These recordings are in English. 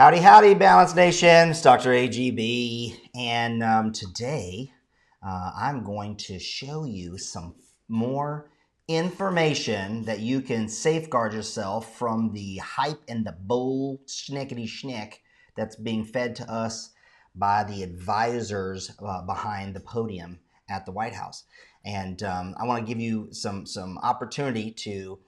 Howdy, howdy, Balance Nation. It's Dr. AGB, and today I'm going to show you some more information that you can safeguard yourself from the hype and the bull schnickety schnick that's being fed to us by the advisors behind the podium at the White House. And I want to give you some opportunity to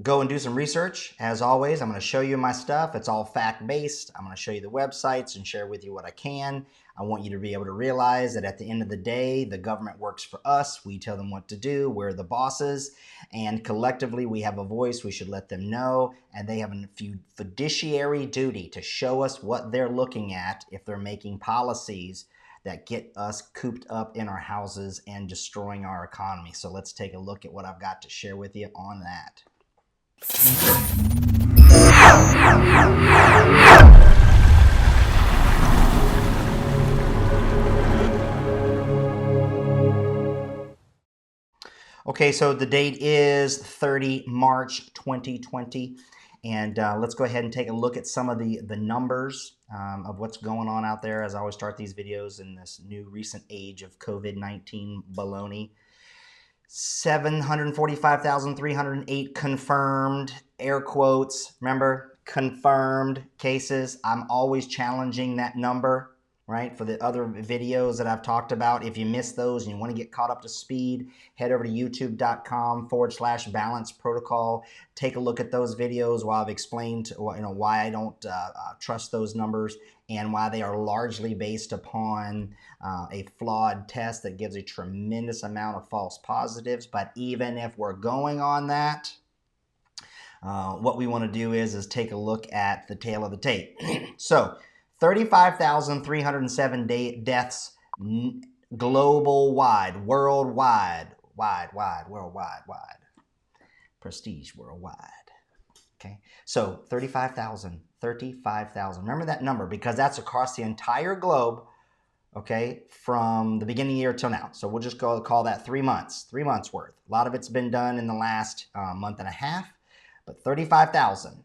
go and do some research. As always, I'm going to show you my stuff. It's all fact-based. I'm going to show you the websites and share with you what I can. I want you to be able to realize that at the end of the day, the government works for us. We tell them what to do. We're the bosses. And collectively, we have a voice. We should let them know. And they have a fiduciary duty to show us what they're looking at if they're making policies that get us cooped up in our houses and destroying our economy. So let's take a look at what I've got to share with you on that. Okay, so the date is 30 March 2020, and let's go ahead and take a look at some of the numbers of what's going on out there. As I always start these videos in this new recent age of COVID-19 baloney. 745,308 confirmed, air quotes. Remember, confirmed cases. I'm always challenging that number, right? For the other videos that I've talked about. If you missed those and you want to get caught up to speed, head over to youtube.com/balance protocol. Take a look at those videos while I've explained why I don't trust those numbers and why they are largely based upon a flawed test that gives a tremendous amount of false positives. But even if we're going on that, what we want to do is take a look at the tail of the tape. So 35,307 deaths worldwide. Prestige worldwide. Okay, so 35,000. Remember that number because that's across the entire globe, okay, from the beginning of the year till now. So we'll just call that 3 months, 3 months worth. A lot of it's been done in the last month and a half, but 35,000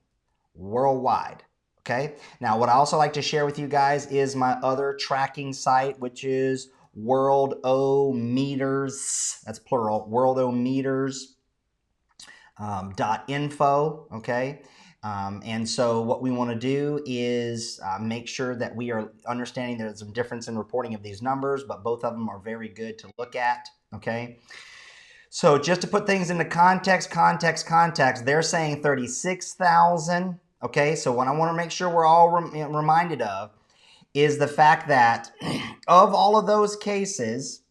worldwide. Okay, now what I also like to share with you guys is my other tracking site, which is worldometers. That's plural, worldometers.info. Okay. And so what we want to do is make sure that we are understanding there's some difference in reporting of these numbers, but both of them are very good to look at. Okay. So just to put things into context, they're saying 36,000. Okay. So what I want to make sure we're all reminded of is the fact that of all of those cases,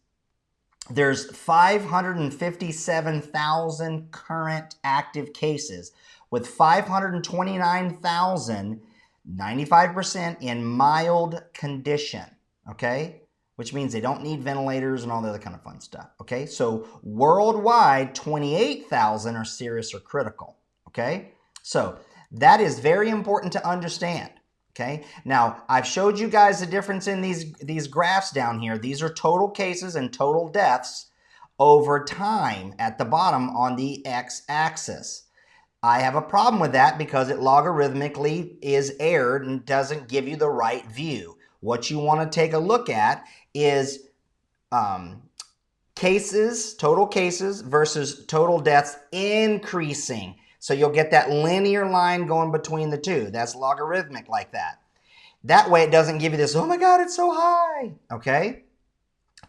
there's 557,000 current active cases, with 529,000, 95% in mild condition, okay? Which means they don't need ventilators and all the other kind of fun stuff, okay? So worldwide, 28,000 are serious or critical, okay? So that is very important to understand, okay? Now, I've showed you guys the difference in these graphs down here. These are total cases and total deaths over time at the bottom on the x-axis. I have a problem with that because it logarithmically is errored and doesn't give you the right view. What you want to take a look at is cases, total cases versus total deaths increasing. So you'll get that linear line going between the two. That's logarithmic like that. That way it doesn't give you this, oh my God, it's so high, okay?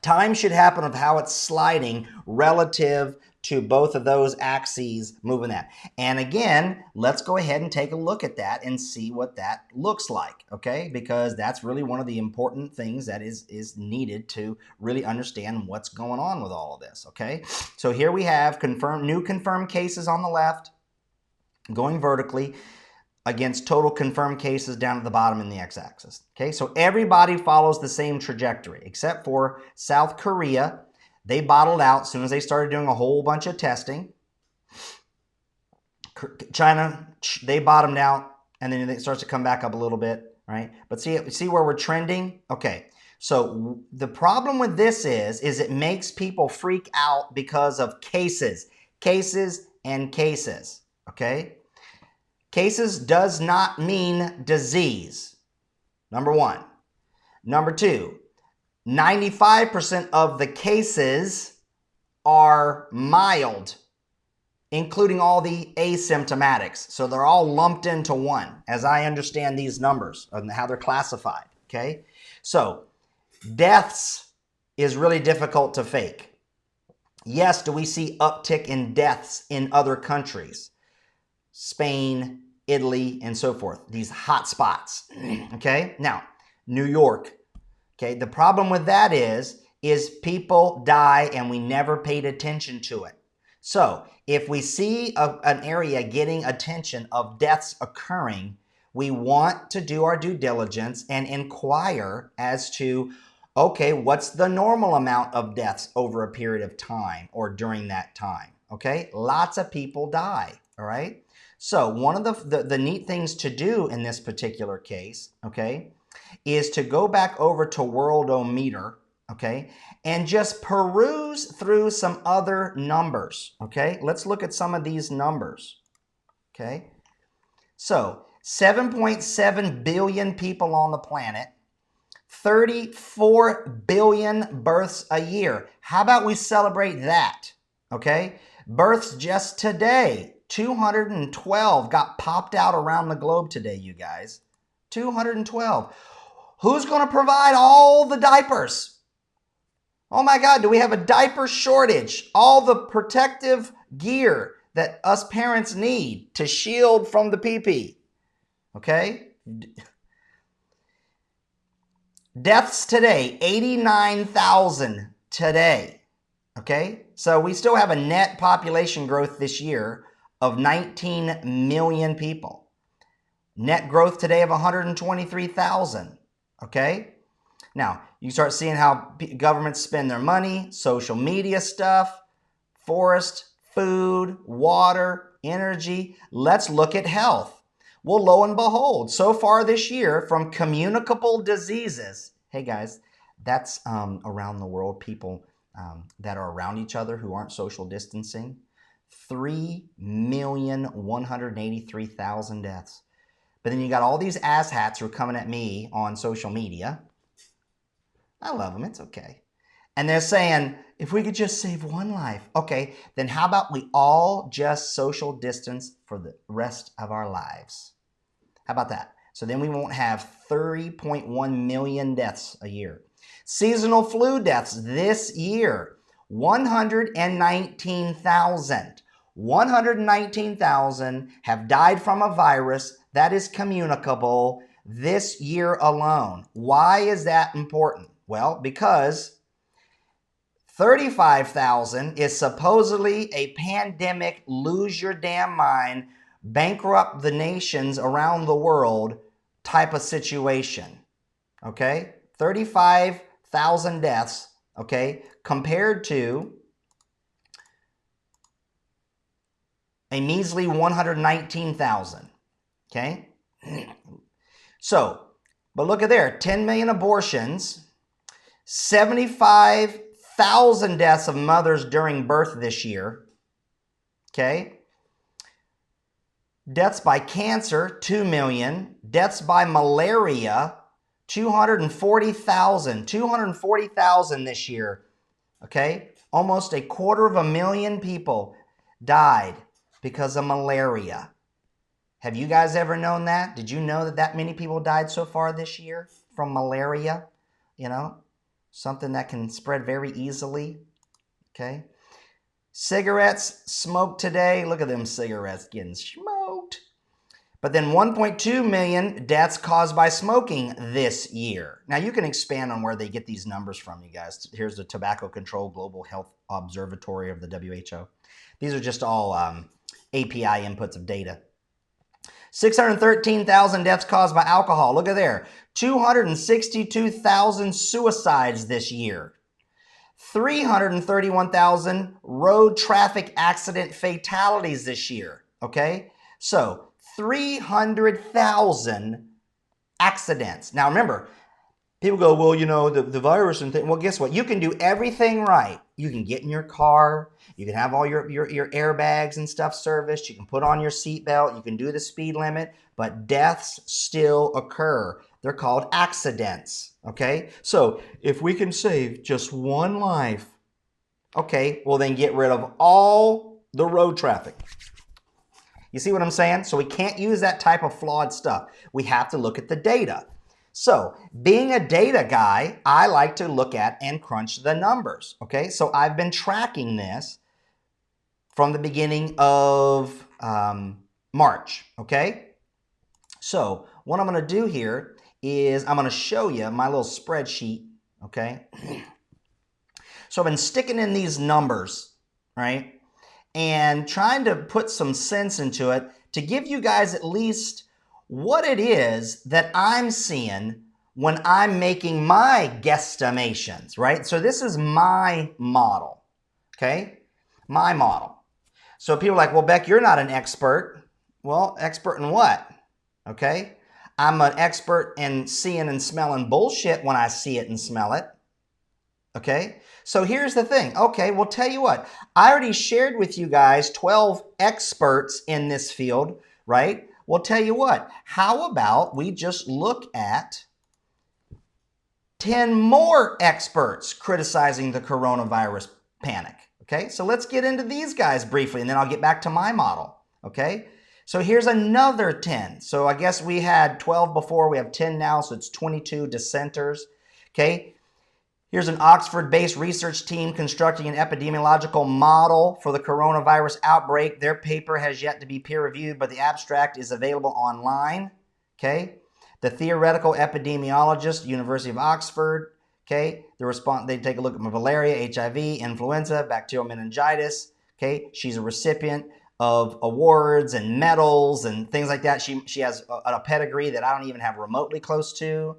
Time should happen of how it's sliding relative to both of those axes moving that. And again, let's go ahead and take a look at that and see what that looks like, okay? Because that's really one of the important things that is needed to really understand what's going on with all of this, okay? So here we have new confirmed cases on the left, going vertically against total confirmed cases down at the bottom in the x-axis, okay? So everybody follows the same trajectory except for South Korea. They bottled out as soon as they started doing a whole bunch of testing. China, they bottomed out, and then it starts to come back up a little bit, right? But see where we're trending? Okay, so the problem with this is it makes people freak out because of cases, okay? Cases does not mean disease. Number one. Number two, 95% of the cases are mild, including all the asymptomatics. So they're all lumped into one, as I understand these numbers and how they're classified, okay? So deaths is really difficult to fake. Yes, do we see uptick in deaths in other countries? Spain, Italy, and so forth. These hot spots, okay? Now, New York, okay? The problem with that is people die and we never paid attention to it. So if we see an area getting attention of deaths occurring, we want to do our due diligence and inquire as to, okay, what's the normal amount of deaths over a period of time or during that time, okay? Lots of people die, all right? So one of the neat things to do in this particular case, okay, is to go back over to Worldometer, okay, and just peruse through some other numbers, okay? Let's look at some of these numbers, okay? So 7.7 billion people on the planet, 34 billion births a year. How about we celebrate that, okay? Births just today, 212 got popped out around the globe today, you guys. 212. Who's going to provide all the diapers? Oh my God, do we have a diaper shortage? All the protective gear that us parents need to shield from the pee-pee. Okay? Deaths today, 89,000 today. Okay? So we still have a net population growth this year of 19 million people. Net growth today of 123,000. Okay? Now, you start seeing how governments spend their money, social media stuff, forest, food, water, energy. Let's look at health. Well, lo and behold, so far this year from communicable diseases, hey guys, that's around the world, people that are around each other who aren't social distancing, 3,183,000 deaths. But then you got all these asshats who are coming at me on social media. I love them, it's okay. And they're saying, if we could just save one life. Okay, then how about we all just social distance for the rest of our lives? How about that? So then we won't have 30.1 million deaths a year. Seasonal flu deaths this year, 119,000. 119,000 have died from a virus that is communicable this year alone. Why is that important? Well, because 35,000 is supposedly a pandemic, lose your damn mind, bankrupt the nations around the world type of situation. Okay? 35,000 deaths, okay, compared to a measly 119,000. Okay? So, but look at there, 10 million abortions, 75,000 deaths of mothers during birth this year. Okay? Deaths by cancer, 2 million. Deaths by malaria, 240,000. 240,000 this year. Okay? Almost 250,000 people died because of malaria. Have you guys ever known that? Did you know that many people died so far this year from malaria? You know, something that can spread very easily. Okay? Cigarettes smoked today. Look at them cigarettes getting smoked. But then 1.2 million deaths caused by smoking this year. Now you can expand on where they get these numbers from, you guys. Here's the Tobacco Control Global Health Observatory of the WHO. These are just all API inputs of data. 613,000 deaths caused by alcohol. Look at there. 262,000 suicides this year. 331,000 road traffic accident fatalities this year. Okay? So 300,000 accidents. Now remember, people go, well, you know, the virus and thing. Well, guess what? You can do everything right. You can get in your car. You can have all your airbags and stuff serviced. You can put on your seatbelt. You can do the speed limit, but deaths still occur. They're called accidents, okay? So if we can save just one life, okay, well then get rid of all the road traffic. You see what I'm saying? So we can't use that type of flawed stuff. We have to look at the data. So being a data guy, I like to look at and crunch the numbers, okay? So I've been tracking this from the beginning of March, okay? So what I'm gonna do here is I'm gonna show you my little spreadsheet, okay? So I've been sticking in these numbers, right? And trying to put some sense into it to give you guys at least what it is that I'm seeing when I'm making my guesstimations, right? So this is my model, okay? My model. So people are like, well, Beck, you're not an expert. Well, expert in what? Okay? I'm an expert in seeing and smelling bullshit when I see it and smell it. Okay? So here's the thing. Okay, well, tell you what. I already shared with you guys 12 experts in this field, right? Well, tell you what. How about we just look at 10 more experts criticizing the coronavirus panic? Okay, so let's get into these guys briefly, and then I'll get back to my model. Okay, so here's another 10. So I guess we had 12 before. We have 10 now, so it's 22 dissenters. Okay. Here's an Oxford-based research team constructing an epidemiological model for the coronavirus outbreak. Their paper has yet to be peer-reviewed, but the abstract is available online. Okay. The theoretical epidemiologist, University of Oxford. Okay. They take a look at malaria, HIV, influenza, bacterial meningitis. Okay. She's a recipient of awards and medals and things like that. She has a pedigree that I don't even have remotely close to.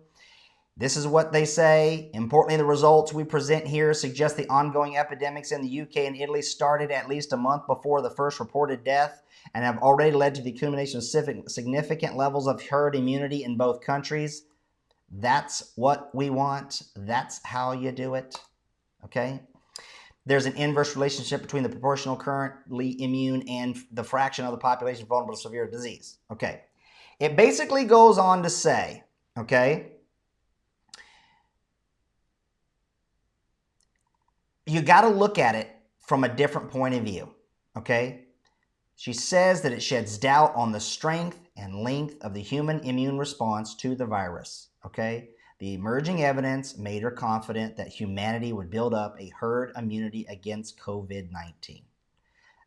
This is what they say. Importantly, the results we present here suggest the ongoing epidemics in the UK and Italy started at least a month before the first reported death and have already led to the accumulation of significant levels of herd immunity in both countries. That's what we want. That's how you do it. Okay? There's an inverse relationship between the proportional currently immune and the fraction of the population vulnerable to severe disease. Okay. It basically goes on to say, okay, you got to look at it from a different point of view, okay? She says that it sheds doubt on the strength and length of the human immune response to the virus, okay? The emerging evidence made her confident that humanity would build up a herd immunity against COVID-19.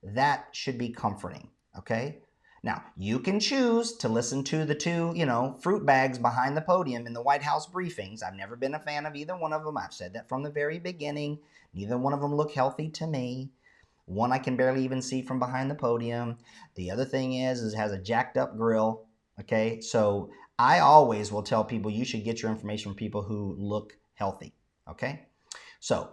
That should be comforting, okay? Now, you can choose to listen to the two, fruit bags behind the podium in the White House briefings. I've never been a fan of either one of them. I've said that from the very beginning. Neither one of them look healthy to me. One I can barely even see from behind the podium. The other thing is it has a jacked up grill, okay? So I always will tell people you should get your information from people who look healthy, okay? So,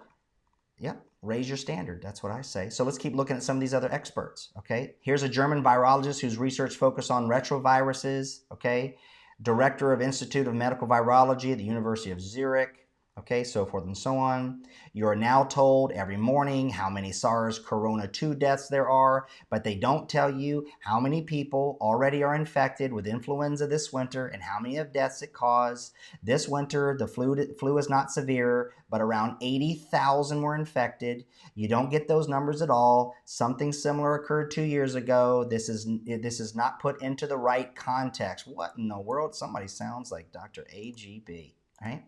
yeah. Raise your standard. That's what I say. So let's keep looking at some of these other experts, okay? Here's a German virologist whose research focused on retroviruses, okay? Director of Institute of Medical Virology at the University of Zurich, okay, so forth and so on. You're now told every morning how many SARS-CoV-2 deaths there are, but they don't tell you how many people already are infected with influenza this winter and how many of deaths it caused. This winter, the flu is not severe, but around 80,000 were infected. You don't get those numbers at all. Something similar occurred 2 years ago. This is not put into the right context. What in the world? Somebody sounds like Dr. AGB, right?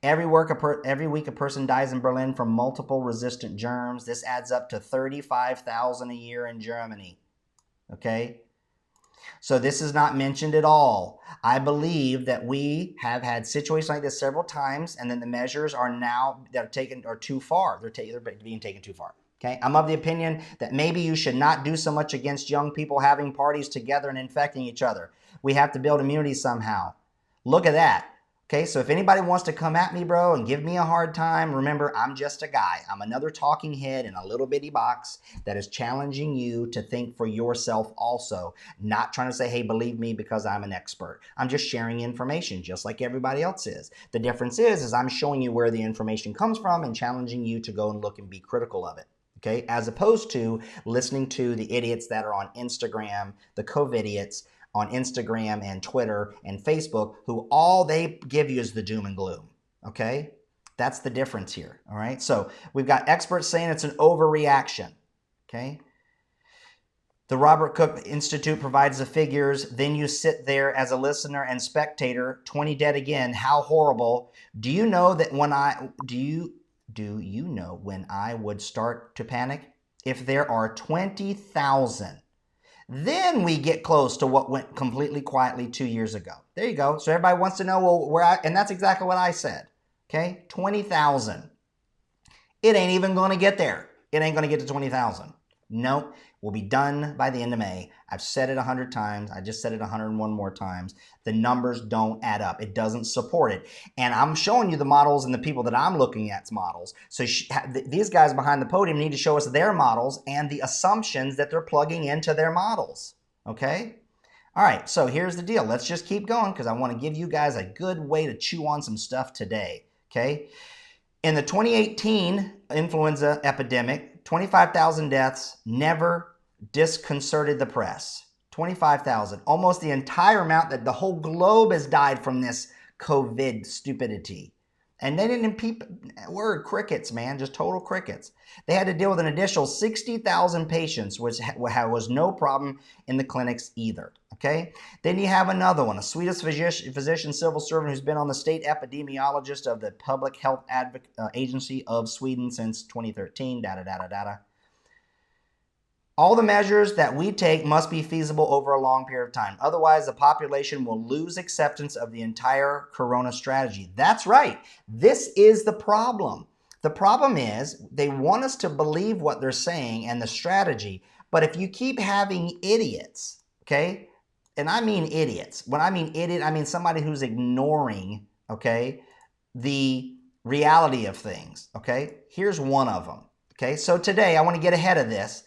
Every week a person dies in Berlin from multiple resistant germs. This adds up to 35,000 a year in Germany. Okay? So this is not mentioned at all. I believe that we have had situations like this several times, and then the measures are too far. They're being taken too far. Okay? I'm of the opinion that maybe you should not do so much against young people having parties together and infecting each other. We have to build immunity somehow. Look at that. Okay, so if anybody wants to come at me, bro, and give me a hard time, remember, I'm just a guy. I'm another talking head in a little bitty box that is challenging you to think for yourself also. Not trying to say, hey, believe me because I'm an expert. I'm just sharing information just like everybody else is. The difference is I'm showing you where the information comes from and challenging you to go and look and be critical of it. Okay, as opposed to listening to the idiots that are on Instagram, the COVIDiots, on Instagram and Twitter and Facebook, who all they give you is the doom and gloom, okay? That's the difference here, all right? So we've got experts saying it's an overreaction, okay? The Robert Koch Institute provides the figures. Then you sit there as a listener and spectator, 20 dead again, how horrible. Do you know that when do you know when I would start to panic? If there are 20,000, then we get close to what went completely quietly 2 years ago. There you go. So everybody wants to know, well, and that's exactly what I said. Okay, 20,000. It ain't even going to get there. It ain't going to get to 20,000. Nope. We'll be done by the end of May. I've said it 100 times. I just said it 101 more times. The numbers don't add up. It doesn't support it. And I'm showing you the models and the people that I'm looking at's models. So these guys behind the podium need to show us their models and the assumptions that they're plugging into their models. Okay? All right, so here's the deal. Let's just keep going because I want to give you guys a good way to chew on some stuff today. Okay? In the 2018 influenza epidemic, 25,000 deaths never disconcerted the press. 25,000, almost the entire amount that the whole globe has died from this COVID stupidity. And they didn't crickets, man, just total crickets. They had to deal with an additional 60,000 patients, which was no problem in the clinics either, okay? Then you have another one, a Swedish physician civil servant who's been on the state epidemiologist of the Public Health Agency of Sweden since 2013, All the measures that we take must be feasible over a long period of time. Otherwise, the population will lose acceptance of the entire corona strategy. That's right. This is the problem. The problem is they want us to believe what they're saying and the strategy. But if you keep having idiots, okay, and I mean idiots. When I mean idiot, I mean somebody who's ignoring, okay, the reality of things, okay? Here's one of them, okay? So today I want to get ahead of this.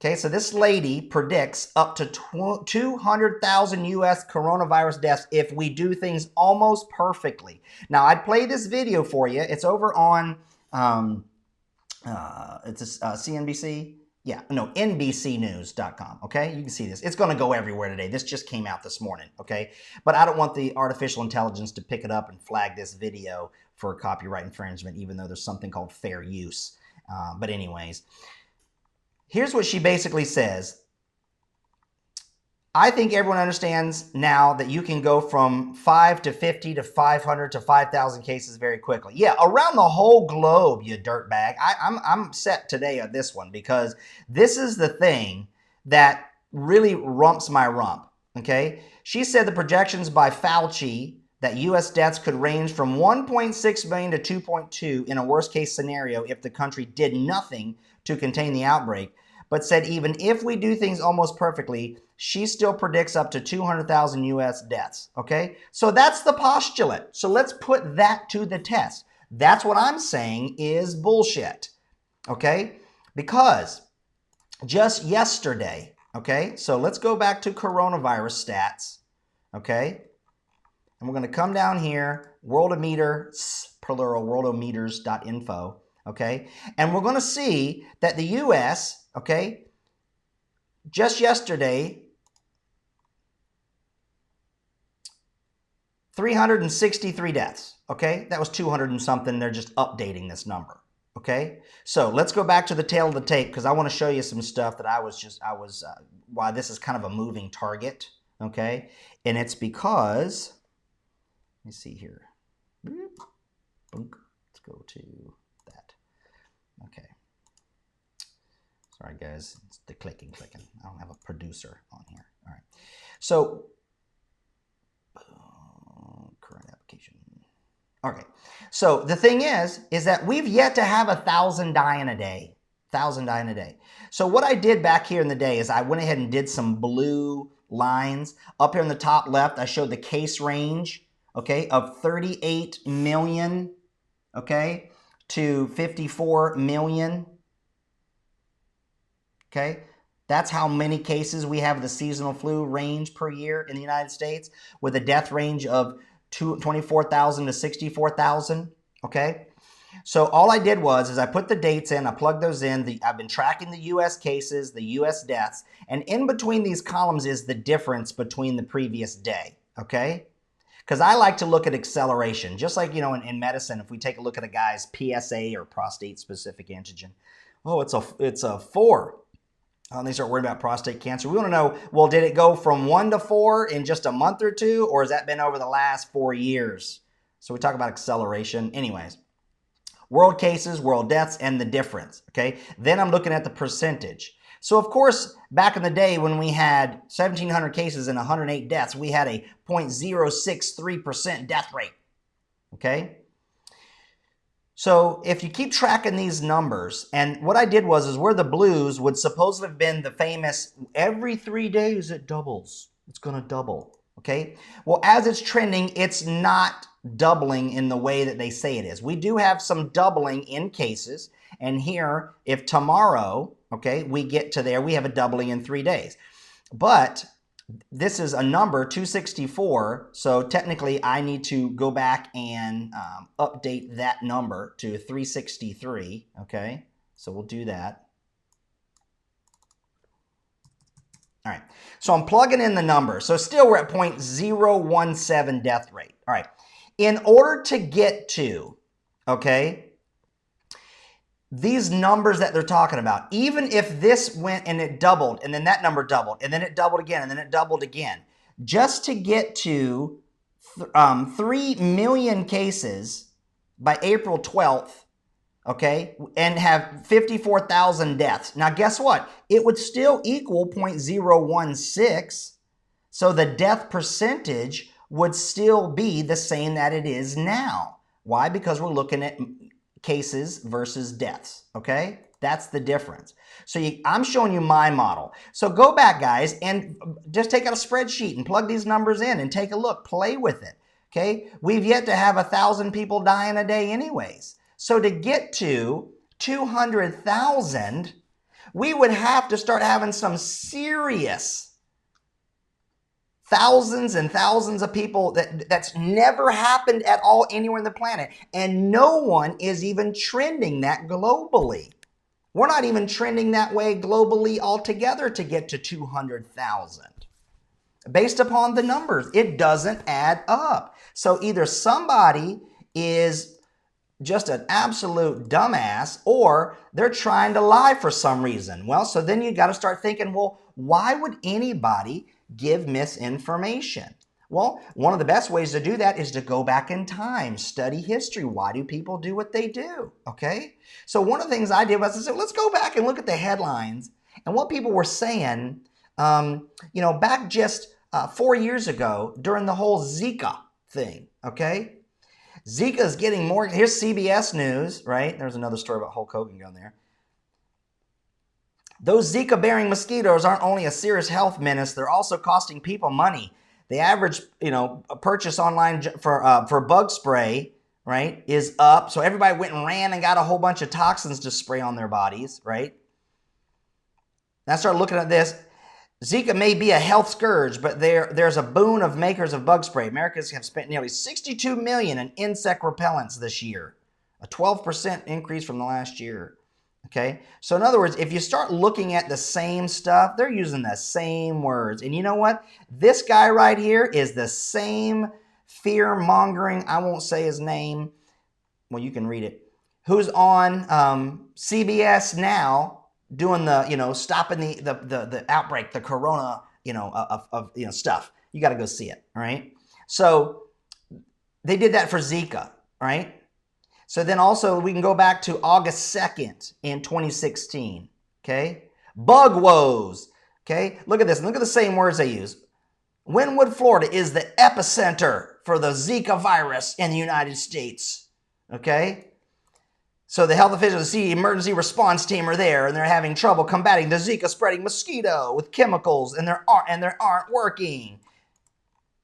Okay, so this lady predicts up to 200,000 U.S. coronavirus deaths if we do things almost perfectly. Now, I'd play this video for you. It's over on, CNBC. Yeah, no, NBCnews.com, okay? You can see this. It's going to go everywhere today. This just came out this morning, okay? But I don't want the artificial intelligence to pick it up and flag this video for copyright infringement, even though there's something called fair use. But anyways, here's what she basically says. I think everyone understands now that you can go from 5 to 50 to 500 to 5,000 cases very quickly. Yeah, around the whole globe, you dirtbag. I'm set today on this one because this is the thing that really rumps my rump, okay? She said the projections by Fauci that U.S. deaths could range from 1.6 million to 2.2 in a worst-case scenario if the country did nothing to contain the outbreak, but said even if we do things almost perfectly, she still predicts up to 200,000 U.S. deaths, okay? So that's the postulate. So let's put that to the test. That's what I'm saying is bullshit, okay? Because just yesterday, okay? So let's go back to coronavirus stats, okay? And we're going to come down here, Worldometer, plural, worldometers.info, okay? And we're going to see that the U.S., okay, just yesterday, 363 deaths, okay? That was 200 and something. They're just updating this number, okay? So let's go back to the tail of the tape because I want to show you some stuff that why this is kind of a moving target, okay? And it's because, let me see here. Let's go to that. Okay. Sorry, guys. It's the clicking. I don't have a producer on here. All right. So, current application. Okay. So the thing is that we've yet to have 1,000 dying a day. 1,000 dying a day. So what I did back here in the day is I went ahead and did some blue lines. Up here in the top left, I showed the case range, okay, of 38 million, okay, to 54 million, okay? That's how many cases we have of the seasonal flu range per year in the United States, with a death range of 24,000 to 64,000, okay? So all I did was I put the dates in, I plugged those in. I've been tracking the U.S. cases, the U.S. deaths, and in between these columns is the difference between the previous day, okay? Because I like to look at acceleration, just like, you know, in medicine, if we take a look at a guy's PSA or prostate-specific antigen, oh, it's a 4. And they start worrying about prostate cancer. We want to know, well, did it go from 1 to 4 in just a month or two, or has that been over the last 4 years? So we talk about acceleration. Anyways, world cases, world deaths, and the difference, okay? Then I'm looking at the percentage. So, of course, back in the day when we had 1,700 cases and 108 deaths, we had a 0.063% death rate, okay? So if you keep tracking these numbers, and what I did was where the blues would supposedly have been the famous, every 3 days it doubles. It's going to double, okay? Well, as it's trending, it's not doubling in the way that they say it is. We do have some doubling in cases, and here, if tomorrow, okay, we get to there, we have a doubling in 3 days. But this is a number, 264, so technically I need to go back and update that number to 363, okay? So we'll do that. All right, so I'm plugging in the number. So still we're at 0.017 death rate. All right, in order to get to, okay, these numbers that they're talking about, even if this went and it doubled, and then that number doubled, and then it doubled again, and then it doubled again, just to get to 3 million cases by April 12th, okay, and have 54,000 deaths. Now, guess what? It would still equal 0.016, so the death percentage would still be the same that it is now. Why? Because we're looking at cases versus deaths, okay? That's the difference. So I'm showing you my model. So go back, guys, and just take out a spreadsheet and plug these numbers in and take a look. Play with it, okay? We've yet to have 1,000 people dying a day anyways. So to get to 200,000, we would have to start having some serious thousands and thousands of people that's never happened at all anywhere on the planet. And no one is even trending that globally. We're not even trending that way globally altogether to get to 200,000. Based upon the numbers, it doesn't add up. So either somebody is just an absolute dumbass, or they're trying to lie for some reason. Well, so then you got to start thinking, well, why would anybody give misinformation? Well, one of the best ways to do that is to go back in time, study history. Why do people do what they do? Okay? So one of the things I did was I said, let's go back and look at the headlines and what people were saying, you know, back just 4 years ago during the whole Zika thing, okay? Zika is getting more. Here's CBS News, right? There's another story about Hulk Hogan going there. Those Zika-bearing mosquitoes aren't only a serious health menace, they're also costing people money. The average, you know, purchase online for bug spray, right, is up. So everybody went and ran and got a whole bunch of toxins to spray on their bodies, right? And I started looking at this. Zika may be a health scourge, but there's a boon of makers of bug spray. Americans have spent nearly $62 million in insect repellents this year, a 12% increase from the last year. Okay, so in other words, if you start looking at the same stuff, they're using the same words. And you know what? This guy right here is the same fear-mongering, I won't say his name, well, you can read it, who's on CBS now doing the, you know, stopping the outbreak, the corona, you know, of stuff. You got to go see it, all right? So they did that for Zika, right? So then also we can go back to August 2nd in 2016, okay? Bug woes, okay? Look at this. Look at the same words they use. Wynwood, Florida is the epicenter for the Zika virus in the United States, okay? So the health officials, the emergency response team are there, and they're having trouble combating the Zika spreading mosquito with chemicals, and they aren't working,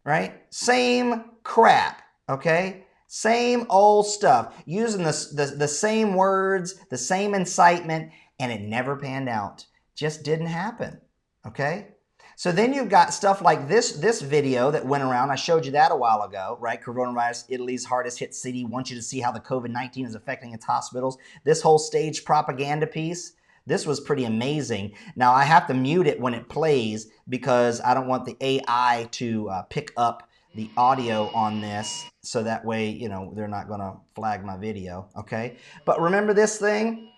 right? Same crap, okay? Same old stuff, using the same words, the same incitement, and it never panned out. Just didn't happen, okay? So then you've got stuff like this video that went around. I showed you that a while ago, right? Coronavirus, Italy's hardest hit city. Want you to see how the COVID-19 is affecting its hospitals. This whole staged propaganda piece, this was pretty amazing. Now, I have to mute it when it plays because I don't want the AI to pick up the audio on this, so that way, you know, they're not going to flag my video, okay? But remember this thing,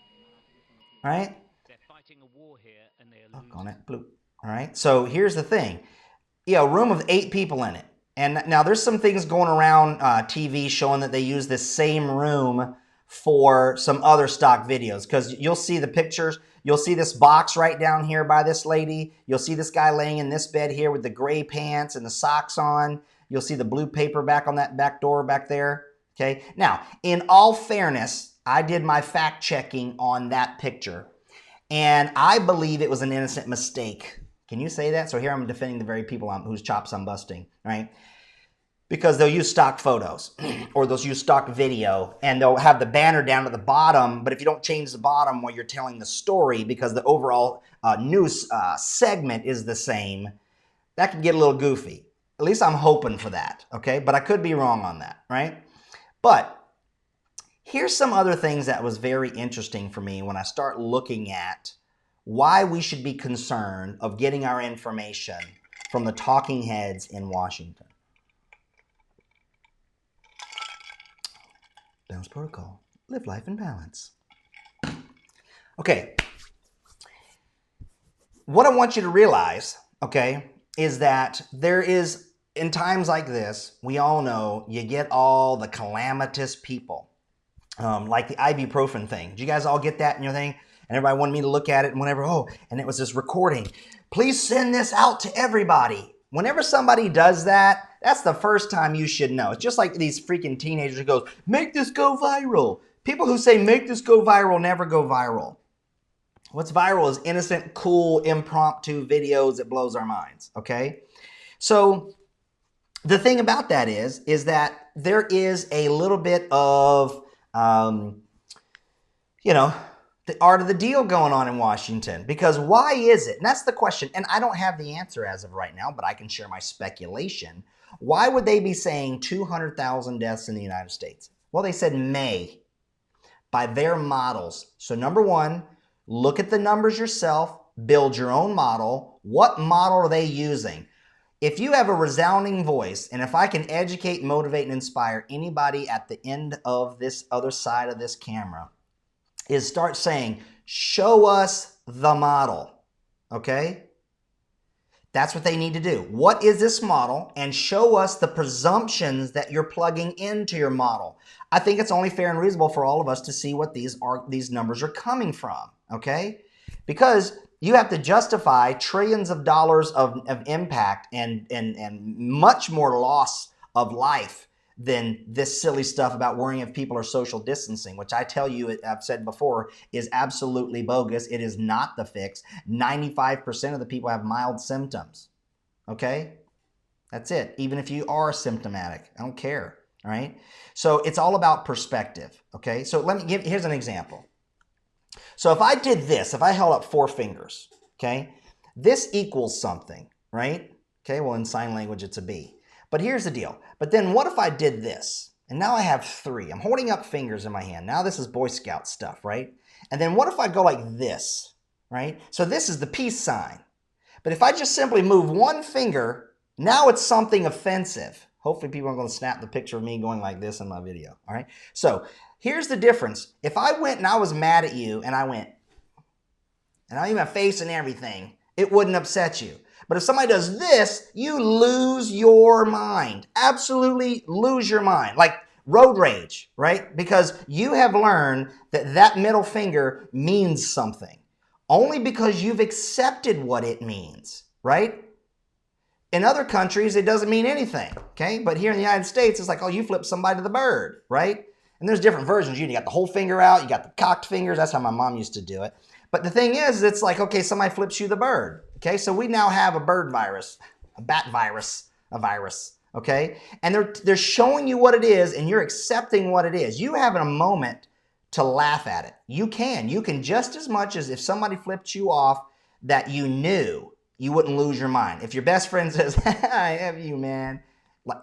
right? They're fighting a war here and they are losing. Look on it, bloop. All right, so here's the thing. A room of 8 people in it. And now there's some things going around TV showing that they use this same room for some other stock videos, because you'll see the pictures. You'll see this box right down here by this lady. You'll see this guy laying in this bed here with the gray pants and the socks on. You'll see the blue paper back on that back door back there. Okay, now in all fairness, I did my fact checking on that picture, and I believe it was an innocent mistake. Can you say that? So here I'm defending the very people whose chops I'm busting, right? Because they'll use stock photos or they'll use stock video, and they'll have the banner down at the bottom. But if you don't change the bottom while you're telling the story, because the overall news segment is the same, that can get a little goofy. At least I'm hoping for that, okay? But I could be wrong on that, right? But here's some other things that was very interesting for me when I start looking at why we should be concerned of getting our information from the talking heads in Washington. Balance protocol. Live life in balance. Okay. What I want you to realize, okay, is that there is, in times like this, we all know you get all the calamitous people. Like the ibuprofen thing. Did you guys all get that in your thing? And everybody wanted me to look at it and whatever. Oh, and it was this recording. Please send this out to everybody. Whenever somebody does that, that's the first time you should know. It's just like these freaking teenagers who go, make this go viral. People who say make this go viral never go viral. What's viral is innocent, cool, impromptu videos that blows our minds, okay? So the thing about that is that there is a little bit of, the art of the deal going on in Washington. Because why is it? And that's the question. And I don't have the answer as of right now, but I can share my speculation. Why would they be saying 200,000 deaths in the United States? Well, they said May by their models. So number one, look at the numbers yourself, build your own model. What model are they using? If you have a resounding voice, and if I can educate, motivate, and inspire anybody at the end of this other side of this camera, is start saying, show us the model, okay? That's what they need to do. What is this model? And show us the presumptions that you're plugging into your model. I think it's only fair and reasonable for all of us to see what these numbers are coming from, okay? Because you have to justify trillions of dollars of impact and much more loss of life than this silly stuff about worrying if people are social distancing, which I tell you, I've said before, is absolutely bogus. It is not the fix. 95% of the people have mild symptoms, okay? That's it. Even if you are symptomatic, I don't care, all right? So it's all about perspective, okay? So here's an example. So if I did this, if I held up 4 fingers, okay, this equals something, right? Okay, well, in sign language, it's a B. But here's the deal. But then what if I did this? And now I have 3. I'm holding up fingers in my hand. Now this is Boy Scout stuff, right? And then what if I go like this, right? So this is the peace sign. But if I just simply move 1 finger, now it's something offensive. Hopefully people aren't going to snap the picture of me going like this in my video, all right? So here's the difference. If I went and I was mad at you and I went, and I even my face and everything, it wouldn't upset you. But if somebody does this, you lose your mind. Absolutely lose your mind. Like road rage, right? Because you have learned that that middle finger means something. Only because you've accepted what it means, right? In other countries, it doesn't mean anything, okay? But here in the United States, it's like, oh, you flip somebody to the bird, right? And there's different versions. You got the whole finger out. You got the cocked fingers. That's how my mom used to do it. But the thing is, it's like, okay, somebody flips you the bird. Okay, so we now have a bird virus, a bat virus, a virus. okay? And they're showing you what it is, and you're accepting what it is. You have a moment to laugh at it. You can just as much as if somebody flipped you off that you knew, you wouldn't lose your mind. If your best friend says, I have you, man,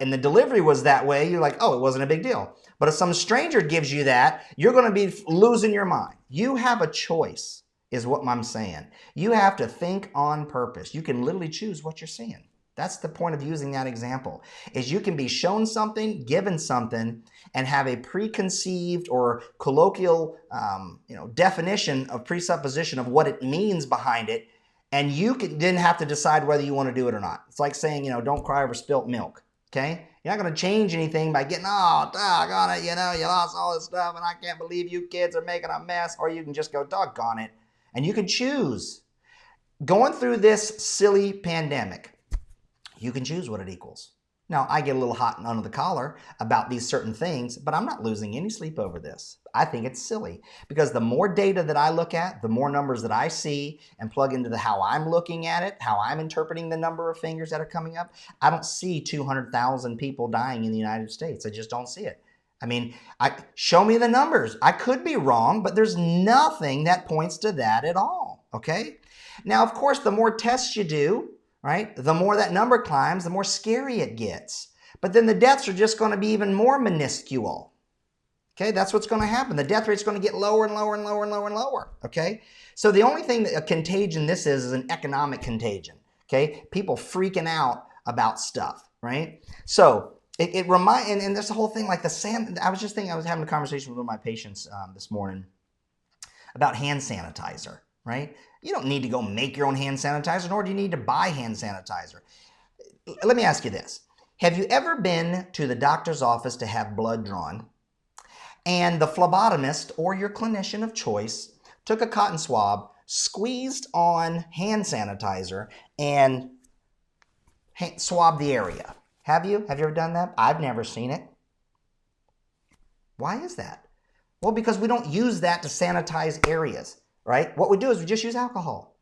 and the delivery was that way, you're like, oh, it wasn't a big deal. But if some stranger gives you that, you're going to be losing your mind. You have a choice, is what I'm saying. You have to think on purpose. You can literally choose what you're seeing. That's the point of using that example, is you can be shown something, given something, and have a preconceived or colloquial definition of presupposition of what it means behind it, and you then have to decide whether you want to do it or not. It's like saying, don't cry over spilt milk, okay? You're not going to change anything by getting, oh, doggone it, you lost all this stuff, and I can't believe you kids are making a mess, or you can just go, doggone it, and you can choose. Going through this silly pandemic, you can choose what it equals. Now, I get a little hot and under the collar about these certain things, but I'm not losing any sleep over this. I think it's silly because the more data that I look at, the more numbers that I see and plug into how I'm looking at it, how I'm interpreting the number of fingers that are coming up, I don't see 200,000 people dying in the United States. I just don't see it. I mean, show me the numbers. I could be wrong, but there's nothing that points to that at all, okay? Now, of course, the more tests you do, right, the more that number climbs, the more scary it gets. But then the deaths are just going to be even more minuscule. Okay, that's what's going to happen. The death rate's going to get lower and lower and lower and lower and lower. Okay, so the only thing that a contagion this is an economic contagion. Okay, people freaking out about stuff, right? So it reminds, and there's the whole thing like I was having a conversation with one of my patients this morning about hand sanitizer, right? You don't need to go make your own hand sanitizer, nor do you need to buy hand sanitizer. Let me ask you this. Have you ever been to the doctor's office to have blood drawn, and the phlebotomist or your clinician of choice took a cotton swab, squeezed on hand sanitizer, and swabbed the area? Have you? Have you ever done that? I've never seen it. Why is that? Well, because we don't use that to sanitize areas, right? What we do is we just use alcohol.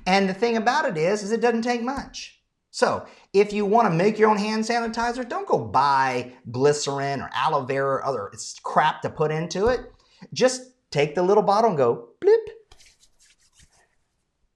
And the thing about it is it doesn't take much. So if you want to make your own hand sanitizer, don't go buy glycerin or aloe vera or other crap to put into it. Just take the little bottle and go blip.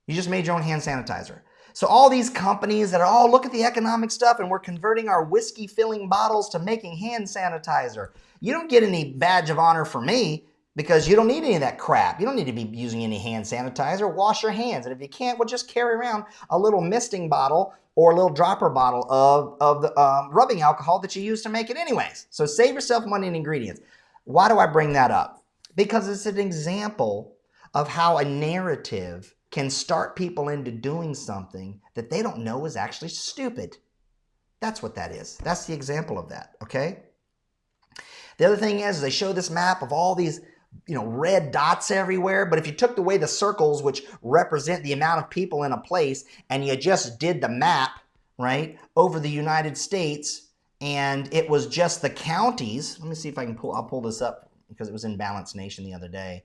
You just made your own hand sanitizer. So all these companies that are, oh, look at the economic stuff and we're converting our whiskey filling bottles to making hand sanitizer. You don't get any badge of honor for me because you don't need any of that crap. You don't need to be using any hand sanitizer. Wash your hands. And if you can't, well, just carry around a little misting bottle or a little dropper bottle of the rubbing alcohol that you use to make it anyways. So save yourself money and ingredients. Why do I bring that up? Because it's an example of how a narrative can start people into doing something that they don't know is actually stupid. That's what that is. That's the example of that, okay? The other thing is they show this map of all these red dots everywhere, but if you took away the circles which represent the amount of people in a place and you just did the map, right, over the United States and it was just the counties, let me see if I can I'll pull this up because it was in Balanced Nation the other day.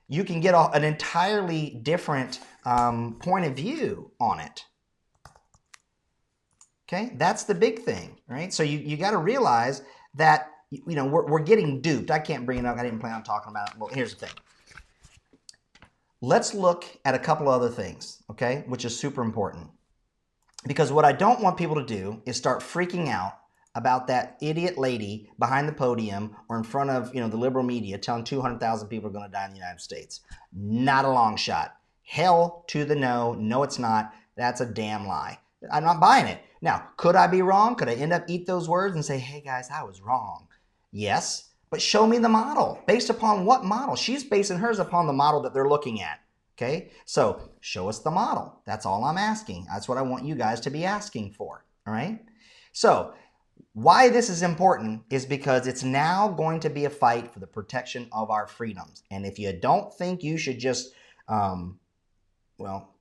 You can get an entirely different point of view on it. Okay, that's the big thing, right? So you got to realize that we're getting duped. I can't bring it up. I didn't plan on talking about it. Well, here's the thing. Let's look at a couple other things, okay, which is super important. Because what I don't want people to do is start freaking out about that idiot lady behind the podium or in front of the liberal media telling 200,000 people are going to die in the United States. Not a long shot. Hell to the no. No, it's not. That's a damn lie. I'm not buying it. Now, could I be wrong? Could I end up eat those words and say, hey guys, I was wrong? Yes, but show me the model. Based upon what model? She's basing hers upon the model that they're looking at. Okay, so show us the model. That's all I'm asking. That's what I want you guys to be asking for. All right, so why this is important is because it's now going to be a fight for the protection of our freedoms. And if you don't think you should just, well,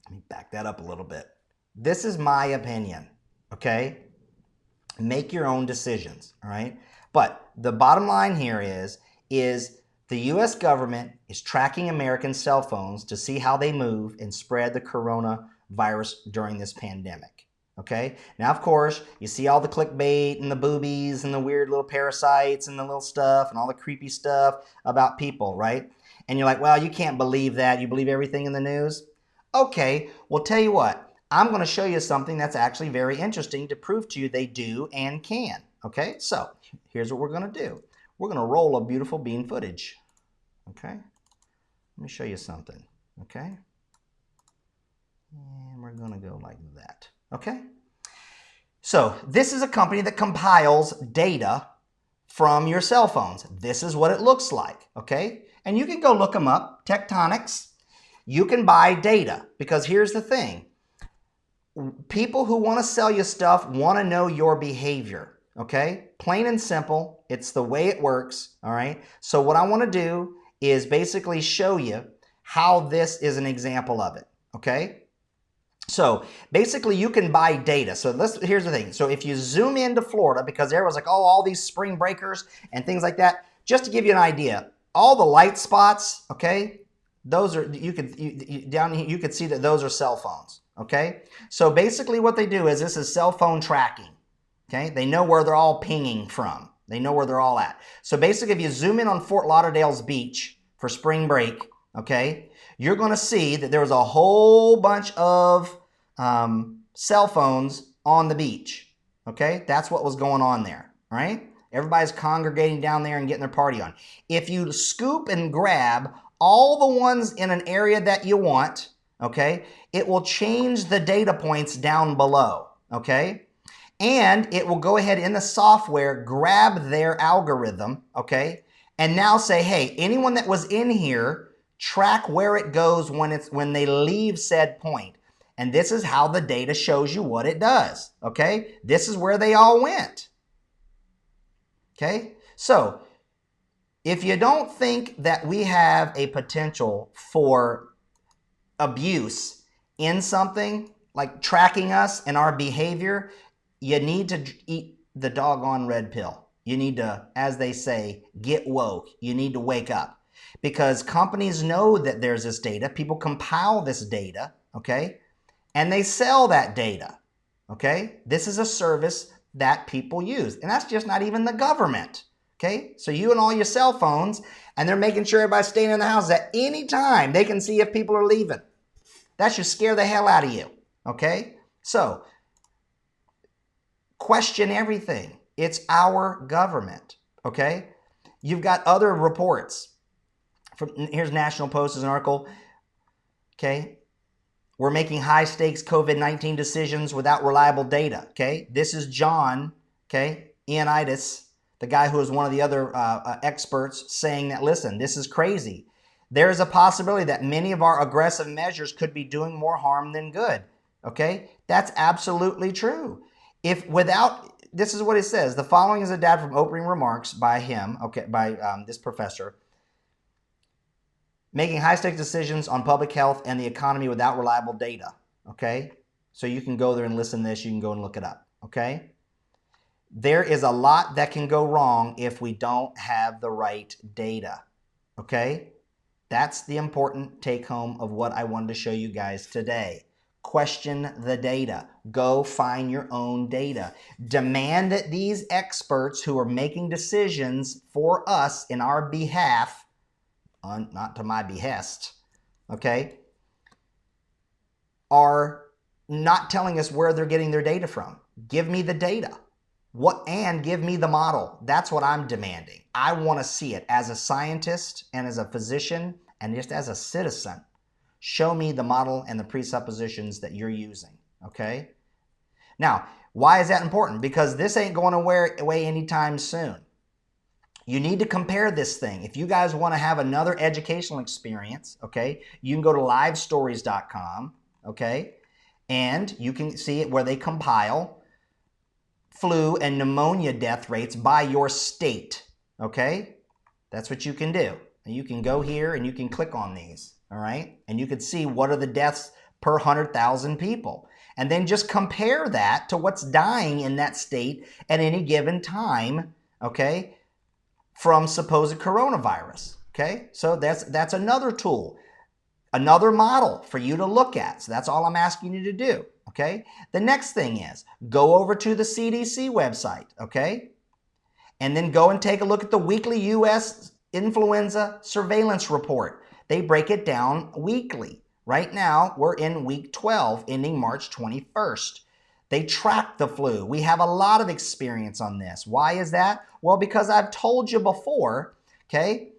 let me back that up a little bit. This is my opinion, okay? Make your own decisions, all right? But the bottom line here is the U.S. government is tracking American cell phones to see how they move and spread the coronavirus during this pandemic. Okay. Now, of course, you see all the clickbait and the boobies and the weird little parasites and the little stuff and all the creepy stuff about people, right? And you're like, well, you can't believe that. You believe everything in the news? Okay. Well, tell you what, I'm going to show you something that's actually very interesting to prove to you they do and can. Okay. So here's what we're going to do. We're going to roll a beautiful bean footage. Okay. Let me show you something. Okay. And we're going to go like that. Okay. So this is a company that compiles data from your cell phones. This is what it looks like. Okay. And you can go look them up. Tectonics. You can buy data because here's the thing. People who want to sell you stuff want to know your behavior. Okay. Plain and simple. It's the way it works. All right. So what I want to do is basically show you how this is an example of it. Okay. So basically you can buy data. So here's the thing. So if you zoom into Florida, because there was like, oh, all these spring breakers and things like that, just to give you an idea, all the light spots, okay, those are, down here, you could see that those are cell phones. Okay. So basically what they do is this is cell phone tracking. Okay. They know where they're all pinging from. They know where they're all at. So basically if you zoom in on Fort Lauderdale's beach for spring break, okay, you're going to see that there was a whole bunch of cell phones on the beach. Okay, that's what was going on there. All right, everybody's congregating down there and getting their party on. If you scoop and grab all the ones in an area that you want, okay, it will change the data points down below. Okay, and it will go ahead in the software, grab their algorithm, okay, and now say, hey, anyone that was in here, track where it goes when they leave said point. And this is how the data shows you what it does. Okay. This is where they all went. Okay. So if you don't think that we have a potential for abuse in something like tracking us and our behavior, you need to eat the doggone red pill. You need to, as they say, get woke. You need to wake up. Because companies know that there's this data. People compile this data, okay? And they sell that data, okay? This is a service that people use. And that's just not even the government, okay? So you and all your cell phones, and they're making sure everybody's staying in the house at any time. They can see if people are leaving. That should scare the hell out of you, okay? So question everything. It's our government, okay? You've got other reports. Here's National Post as an article. Okay. We're making high stakes COVID-19 decisions without reliable data. Okay. This is John, okay, Ioannidis, the guy who is one of the other experts, saying that, listen, this is crazy. There is a possibility that many of our aggressive measures could be doing more harm than good. Okay. That's absolutely true. This is what it says. The following is adapted from opening remarks by him, okay, by this professor. Making high-stakes decisions on public health and the economy without reliable data, okay? So you can go there and listen to this. You can go and look it up, okay? There is a lot that can go wrong if we don't have the right data, okay? That's the important take-home of what I wanted to show you guys today. Question the data. Go find your own data. Demand that these experts who are making decisions for us in our behalf, not to my behest, okay, are not telling us where they're getting their data from. Give me the data. And give me the model. That's what I'm demanding. I want to see it as a scientist and as a physician and just as a citizen. Show me the model and the presuppositions that you're using, okay? Now, why is that important? Because this ain't going away anytime soon. You need to compare this thing. If you guys want to have another educational experience, okay, you can go to livestories.com, okay, and you can see it where they compile flu and pneumonia death rates by your state, okay? That's what you can do. And you can go here and you can click on these, all right? And you can see what are the deaths per 100,000 people. And then just compare that to what's dying in that state at any given time, okay, from supposed coronavirus, okay? So that's another tool, another model for you to look at. So that's all I'm asking you to do, okay? The next thing is go over to the CDC website, okay? And then go and take a look at the weekly U.S. influenza surveillance report. They break it down weekly. Right now, we're in week 12, ending March 21st. They track the flu. We have a lot of experience on this. Why is that? Well, because I've told you before, okay,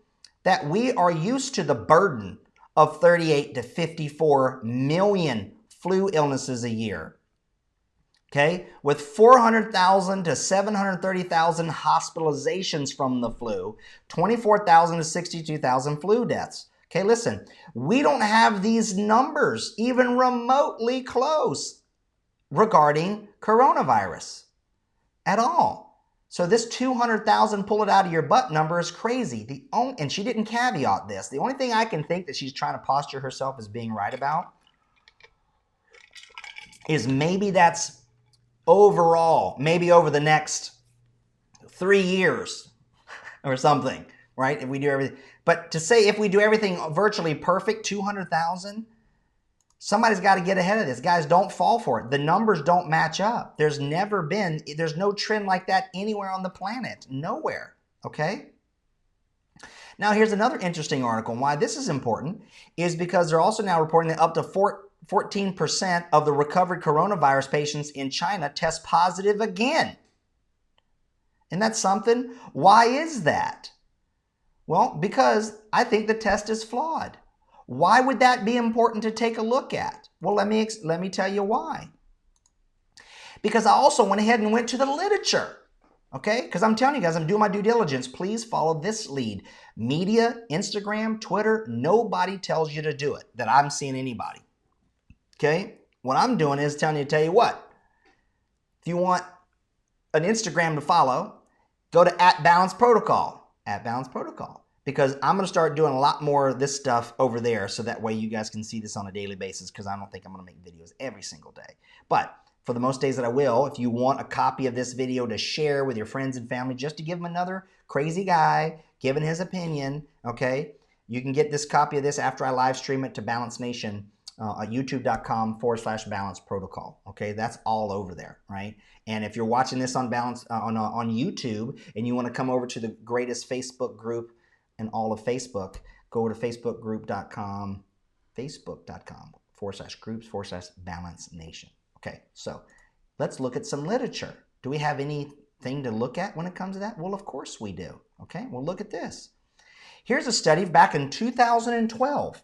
that we are used to the burden of 38 to 54 million flu illnesses a year. Okay, with 400,000 to 730,000 hospitalizations from the flu, 24,000 to 62,000 flu deaths. Okay, listen, we don't have these numbers even remotely close regarding coronavirus at all. So this 200,000 pull it out of your butt number is crazy. And she didn't caveat this. The only thing I can think that she's trying to posture herself as being right about is maybe that's overall, maybe over the next 3 years or something, right? If we do everything. But to say if we do everything virtually perfect, 200,000, somebody's got to get ahead of this. Guys, don't fall for it. The numbers don't match up. There's no trend like that anywhere on the planet. Nowhere, okay? Now, here's another interesting article. And why this is important is because they're also now reporting that up to 14% of the recovered coronavirus patients in China test positive again. And that's something. Why is that? Well, because I think the test is flawed. Why would that be important to take a look at? Well, let me tell you why. Because I also went ahead and went to the literature. Okay? Because I'm telling you guys, I'm doing my due diligence. Please follow this lead. Media, Instagram, Twitter, nobody tells you to do it that I'm seeing anybody. Okay, what I'm doing is tell you what, if you want an Instagram to follow, go to @BalanceProtocol, @BalanceProtocol, because I'm going to start doing a lot more of this stuff over there so that way you guys can see this on a daily basis because I don't think I'm going to make videos every single day. But for the most days that I will, if you want a copy of this video to share with your friends and family just to give them another crazy guy giving his opinion, okay, you can get this copy of this after I live stream it to Balance Nation. YouTube.com/balance protocol. Okay, that's all over there, right? And if you're watching this on on YouTube and you want to come over to the greatest Facebook group in all of Facebook, go to facebook.com/groups/balance nation. Okay, so let's look at some literature. Do we have anything to look at when it comes to that? Well, of course we do. Okay, well, look at this. Here's a study back in 2012.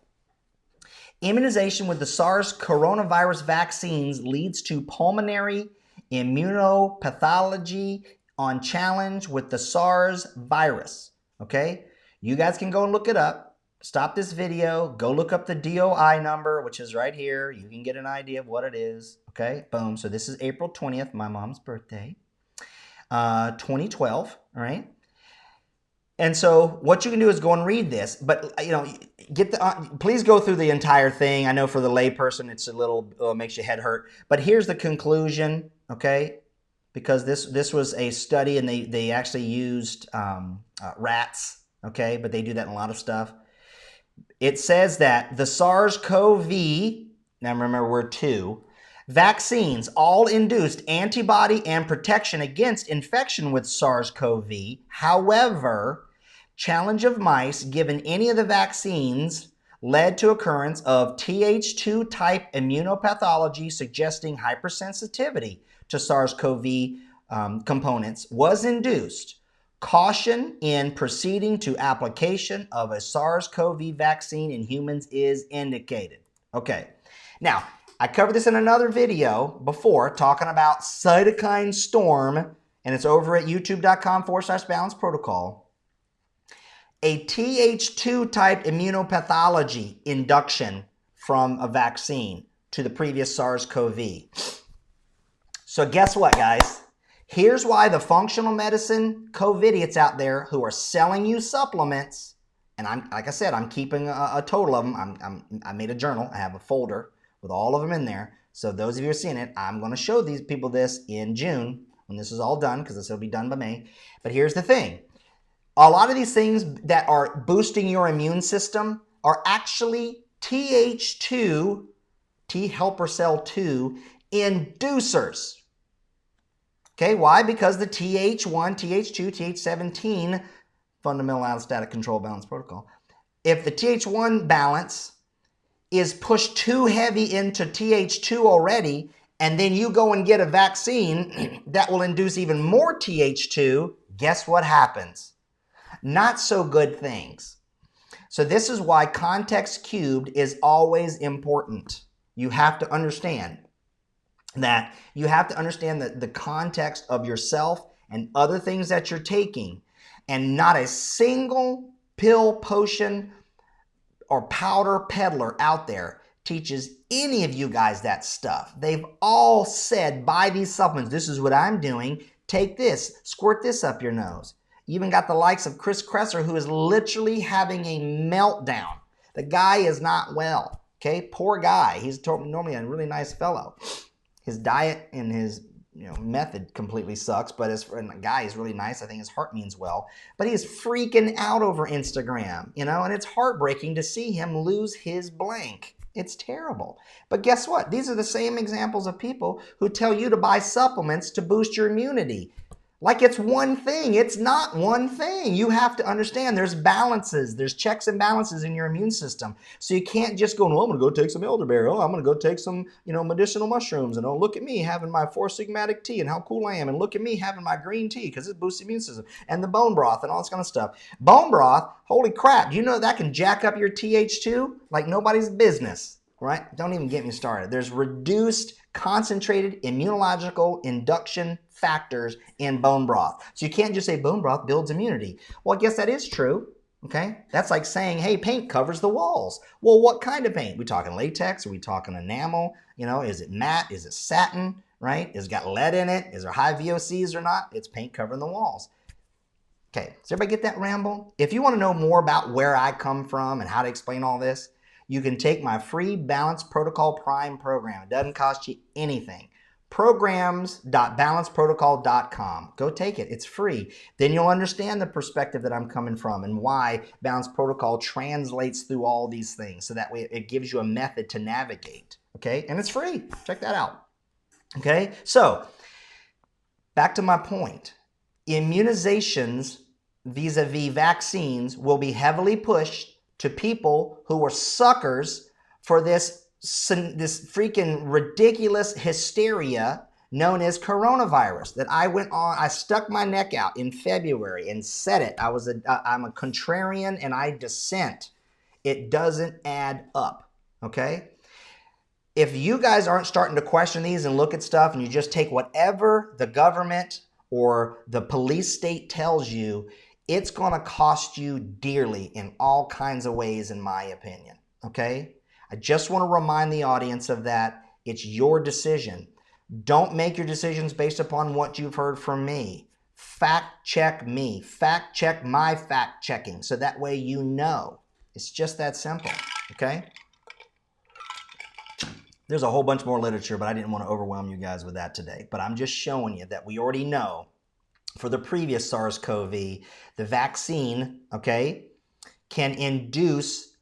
Immunization with the SARS coronavirus vaccines leads to pulmonary immunopathology on challenge with the SARS virus. Okay? You guys can go and look it up. Stop this video. Go look up the DOI number, which is right here. You can get an idea of what it is. Okay? Boom. So this is April 20th, my mom's birthday. 2012. All right? And so what you can do is go and read this, but please go through the entire thing. I know for the layperson it's a little makes your head hurt, but here's the conclusion, okay? Because this was a study and they actually used rats, okay? But they do that in a lot of stuff. It says that the SARS-CoV, now remember we're 2, vaccines all induced antibody and protection against infection with SARS-CoV. However, challenge of mice given any of the vaccines led to occurrence of Th2 type immunopathology suggesting hypersensitivity to SARS-CoV components was induced. Caution in proceeding to application of a SARS-CoV vaccine in humans is indicated. Okay, now I covered this in another video before talking about cytokine storm, and it's over at youtube.com/balance protocol. A Th2 type immunopathology induction from a vaccine to the previous SARS-CoV. So guess what, guys? Here's why the functional medicine COVIDiots out there who are selling you supplements, and like I said, I'm keeping a total of them. I made a journal. I have a folder with all of them in there. So those of you who are seeing it, I'm going to show these people this in June when this is all done, because this will be done by May. But here's the thing. A lot of these things that are boosting your immune system are actually Th2, T helper cell 2, inducers. Okay, why? Because the TH1, TH2, TH17 fundamental allostatic control balance protocol. If the TH1 balance is pushed too heavy into TH2 already, and then you go and get a vaccine that will induce even more TH2, guess what happens? Not so good things. So this is why context cubed is always important. You have to understand that the context of yourself and other things that you're taking, and not a single pill, potion, or powder peddler out there teaches any of you guys that stuff. They've all said, buy these supplements. This is what I'm doing. Take this, squirt this up your nose. You even got the likes of Chris Kresser, who is literally having a meltdown. The guy is not well, okay? Poor guy. He's normally a really nice fellow. His diet and his method completely sucks, but as for a guy, he's really nice. I think his heart means well. But he is freaking out over Instagram, and it's heartbreaking to see him lose his blank. It's terrible. But guess what? These are the same examples of people who tell you to buy supplements to boost your immunity. Like it's one thing. It's not one thing. You have to understand there's balances. There's checks and balances in your immune system. So you can't just go, no, I'm going to go take some elderberry. Oh, I'm going to go take some, medicinal mushrooms. And oh, look at me having my 4-sigmatic tea and how cool I am. And look at me having my green tea because it boosts the immune system. And the bone broth and all this kind of stuff. Bone broth, holy crap. Do you know that can jack up your TH2 like nobody's business, right? Don't even get me started. There's reduced concentrated immunological induction factors in bone broth. So you can't just say bone broth builds immunity. Well, I guess that is true. Okay. That's like saying, hey, paint covers the walls. Well, what kind of paint? We talking latex? Are we talking enamel? Is it matte? Is it satin? Right? Is it got lead in it? Is there high VOCs or not? It's paint covering the walls. Okay. Does everybody get that ramble? If you want to know more about where I come from and how to explain all this, you can take my free Balance Protocol Prime program. It doesn't cost you anything. Programs.balanceprotocol.com. Go take it. It's free. Then you'll understand the perspective that I'm coming from and why Balance Protocol translates through all these things. So that way it gives you a method to navigate. Okay? And it's free. Check that out. Okay? So, back to my point. Immunizations vis-a-vis vaccines will be heavily pushed to people who are suckers for this freaking ridiculous hysteria known as coronavirus that I stuck my neck out in February and said it. I'm a contrarian and I dissent. It doesn't add up, okay? If you guys aren't starting to question these and look at stuff and you just take whatever the government or the police state tells you, it's going to cost you dearly in all kinds of ways, in my opinion, okay? I just want to remind the audience of that. It's your decision. Don't make your decisions based upon what you've heard from me. Fact check me. Fact check my fact checking so that way you know. It's just that simple, okay? There's a whole bunch more literature, but I didn't want to overwhelm you guys with that today. But I'm just showing you that we already know for the previous SARS-CoV, the vaccine, okay, can induce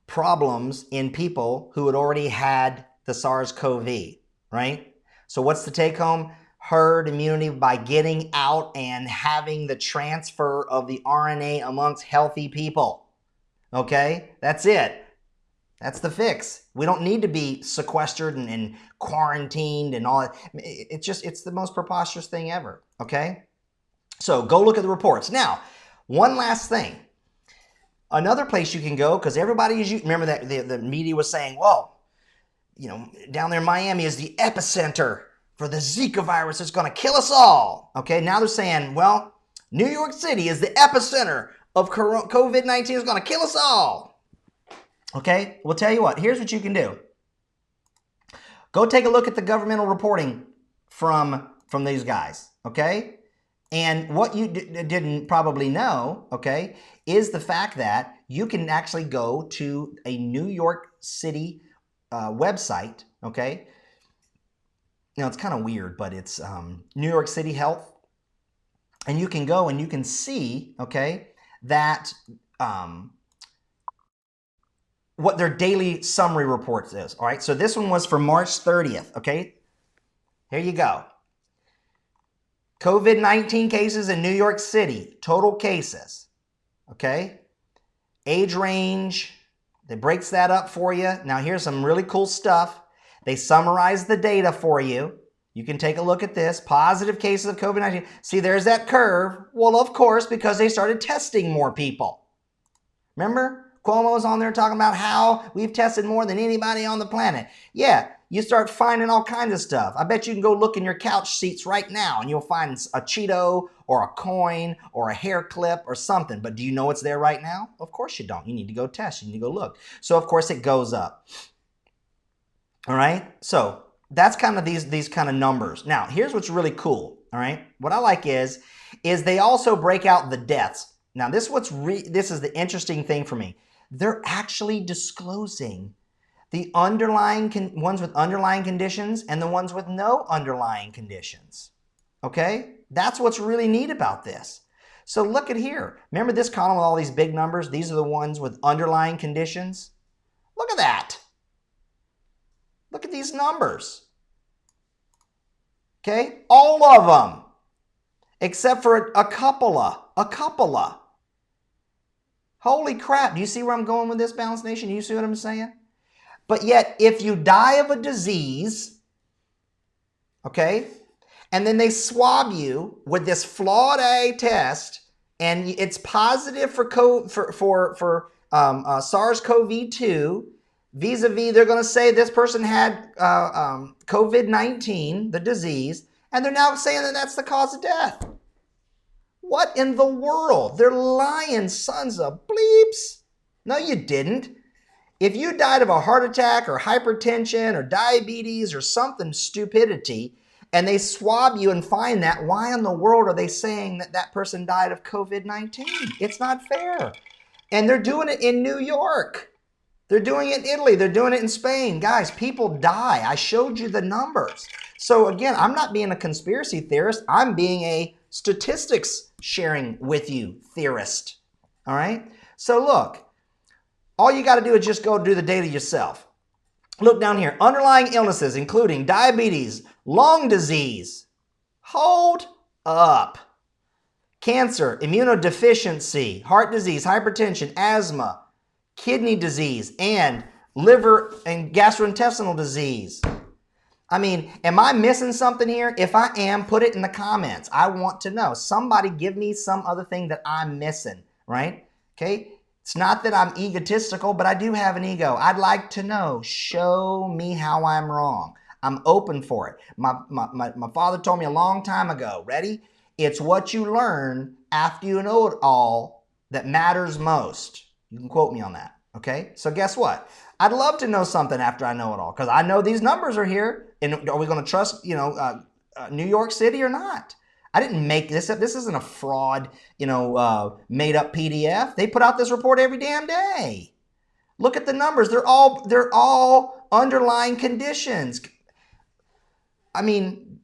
problems in people who had already had the SARS-CoV, right? So what's the take home? Herd immunity by getting out and having the transfer of the RNA amongst healthy people, okay? That's it. That's the fix. We don't need to be sequestered and quarantined and all that. It's the most preposterous thing ever, okay? So go look at the reports. Now, one last thing. Another place you can go, because everybody, remember that the media was saying, well, down there in Miami is the epicenter for the Zika virus. It's going to kill us all. Okay, now they're saying, well, New York City is the epicenter of COVID-19. It's going to kill us all. Okay, we'll tell you what. Here's what you can do. Go take a look at the governmental reporting from these guys, okay? And what you didn't probably know, okay, is the fact that you can actually go to a New York City website, okay? It's kind of weird, but it's New York City Health. And you can go and you can see, okay, that what their daily summary reports is. All right, so this one was for March 30th. Okay, here you go. COVID-19 cases in New York City, total cases. Okay, age range, it breaks that up for you. Now here's some really cool stuff. They summarize the data for you. You can take a look at this. Positive cases of COVID-19. See, there's that curve. Well, of course, because they started testing more people. Remember? Cuomo's on there talking about how we've tested more than anybody on the planet. Yeah, you start finding all kinds of stuff. I bet you can go look in your couch seats right now and you'll find a Cheeto or a coin or a hair clip or something. But do you know it's there right now? Of course you don't. You need to go test. You need to go look. So, of course, it goes up. All right? So that's kind of these kind of numbers. Now, here's what's really cool. All right? What I like is they also break out the deaths. Now, this is the interesting thing for me. They're actually disclosing the underlying ones with underlying conditions and the ones with no underlying conditions. Okay? That's what's really neat about this. So look at here. Remember this column with all these big numbers? These are the ones with underlying conditions. Look at that. Look at these numbers. Okay? All of them. Except for a couple of. Holy crap. Do you see where I'm going with this, Balanced Nation? Do you see what I'm saying? But yet, if you die of a disease, okay, and then they swab you with this flawed A test, and it's positive for SARS-CoV-2, vis-a-vis, they're going to say this person had COVID-19, the disease, and they're now saying that that's the cause of death. What in the world? They're lying sons of bleeps. No, you didn't. If you died of a heart attack or hypertension or diabetes or something stupidity, and they swab you and find that, why in the world are they saying that that person died of COVID-19? It's not fair. And they're doing it in New York. They're doing it in Italy. They're doing it in Spain. Guys, people die. I showed you the numbers. So again, I'm not being a conspiracy theorist. I'm being a statistics sharing with you theorist. All right? So look, all you got to do is just go do the data yourself. Look down here. Underlying illnesses, including diabetes, lung disease. Hold up. Cancer, immunodeficiency, heart disease, hypertension, asthma, kidney disease, and liver and gastrointestinal disease. I mean, am I missing something here? If I am, put it in the comments. I want to know. Somebody give me some other thing that I'm missing, right? Okay? It's not that I'm egotistical, but I do have an ego. I'd like to know. Show me how I'm wrong. I'm open for it. My father told me a long time ago, ready? It's what you learn after you know it all that matters most. You can quote me on that, okay? So guess what? I'd love to know something after I know it all because I know these numbers are here. And are we going to trust, New York City or not? I didn't make this up. This isn't a fraud, made up PDF. They put out this report every damn day. Look at the numbers. They're all underlying conditions. I mean,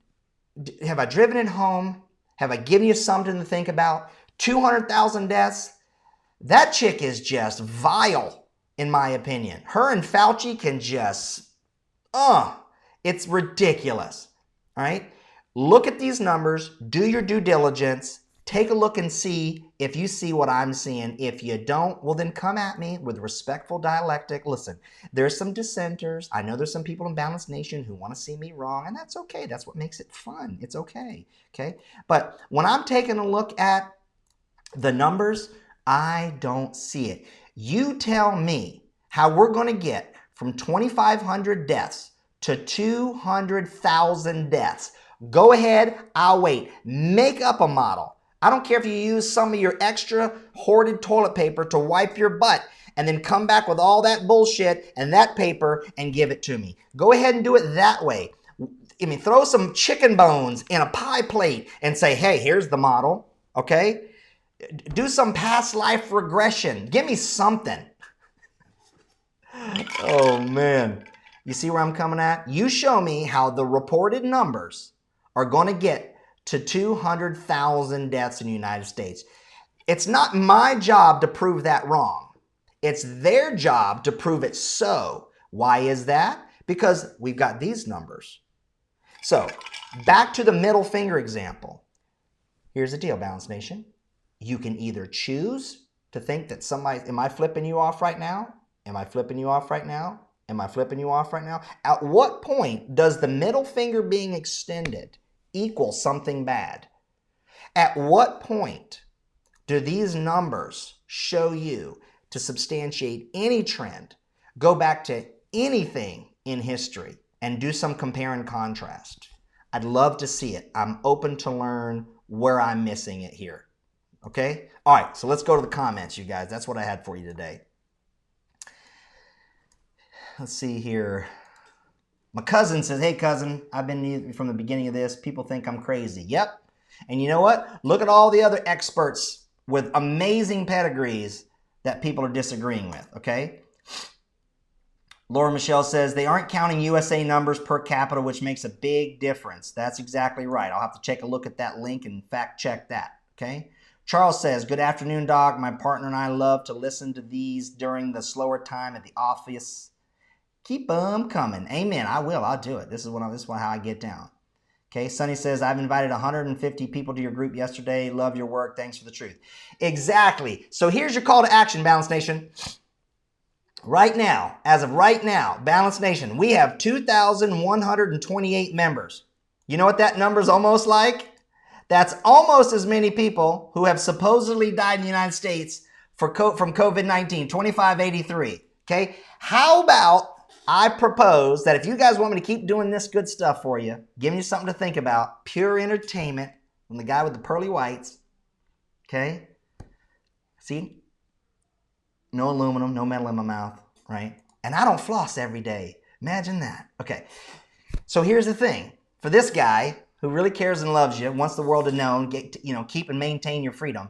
have I driven it home? Have I given you something to think about? 200,000 deaths. That chick is just vile, in my opinion. Her and Fauci can just, it's ridiculous. All right? Look at these numbers, do your due diligence, take a look and see if you see what I'm seeing. If you don't, well then come at me with respectful dialectic. Listen, there's some dissenters. I know there's some people in Balanced Nation who want to see me wrong, and that's okay. That's what makes it fun. It's okay. Okay? But when I'm taking a look at the numbers, I don't see it. You tell me how we're going to get from 2,500 deaths to 200,000 deaths. Go ahead, I'll wait. Make up a model. I don't care if you use some of your extra hoarded toilet paper to wipe your butt and then come back with all that bullshit and that paper and give it to me. Go ahead and do it that way. I mean, throw some chicken bones in a pie plate and say, hey, here's the model, okay? Do some past life regression. Give me something. Oh, man. You see where I'm coming at? You show me how the reported numbers are going to get to 200,000 deaths in the United States. It's not my job to prove that wrong. It's their job to prove it so. Why is that? Because we've got these numbers. So back to the middle finger example. Here's the deal, Balance Nation. You can either choose to think that somebody, am I flipping you off right now? Am I flipping you off right now? Am I flipping you off right now? At what point does the middle finger being extended equal something bad? At what point do these numbers show you to substantiate any trend, go back to anything in history and do some compare and contrast? I'd love to see it. I'm open to learn where I'm missing it here. Okay? All right, so let's go to the comments, you guys. That's what I had for you today. Let's see here. My cousin says, hey, cousin, I've been from the beginning of this. People think I'm crazy. Yep. And you know what? Look at all the other experts with amazing pedigrees that people are disagreeing with, okay? Laura Michelle says, they aren't counting USA numbers per capita, which makes a big difference. That's exactly right. I'll have to take a look at that link and fact check that, okay? Charles says, good afternoon, Doc. My partner and I love to listen to these during the slower time at the office. Keep them coming. Amen. I will. I'll do it. This is how I get down. Okay, Sonny says, I've invited 150 people to your group yesterday. Love your work. Thanks for the truth. Exactly. So here's your call to action, Balance Nation. Right now, as of right now, Balance Nation, we have 2,128 members. You know what that number is almost like? That's almost as many people who have supposedly died in the United States from COVID-19, 2,583. Okay, how about I propose that if you guys want me to keep doing this good stuff for you, giving you something to think about, pure entertainment from the guy with the pearly whites, okay? See? No aluminum, no metal in my mouth, right? And I don't floss every day. Imagine that. Okay, so here's the thing. For this guy who really cares and loves you, wants the world to know, keep and maintain your freedom,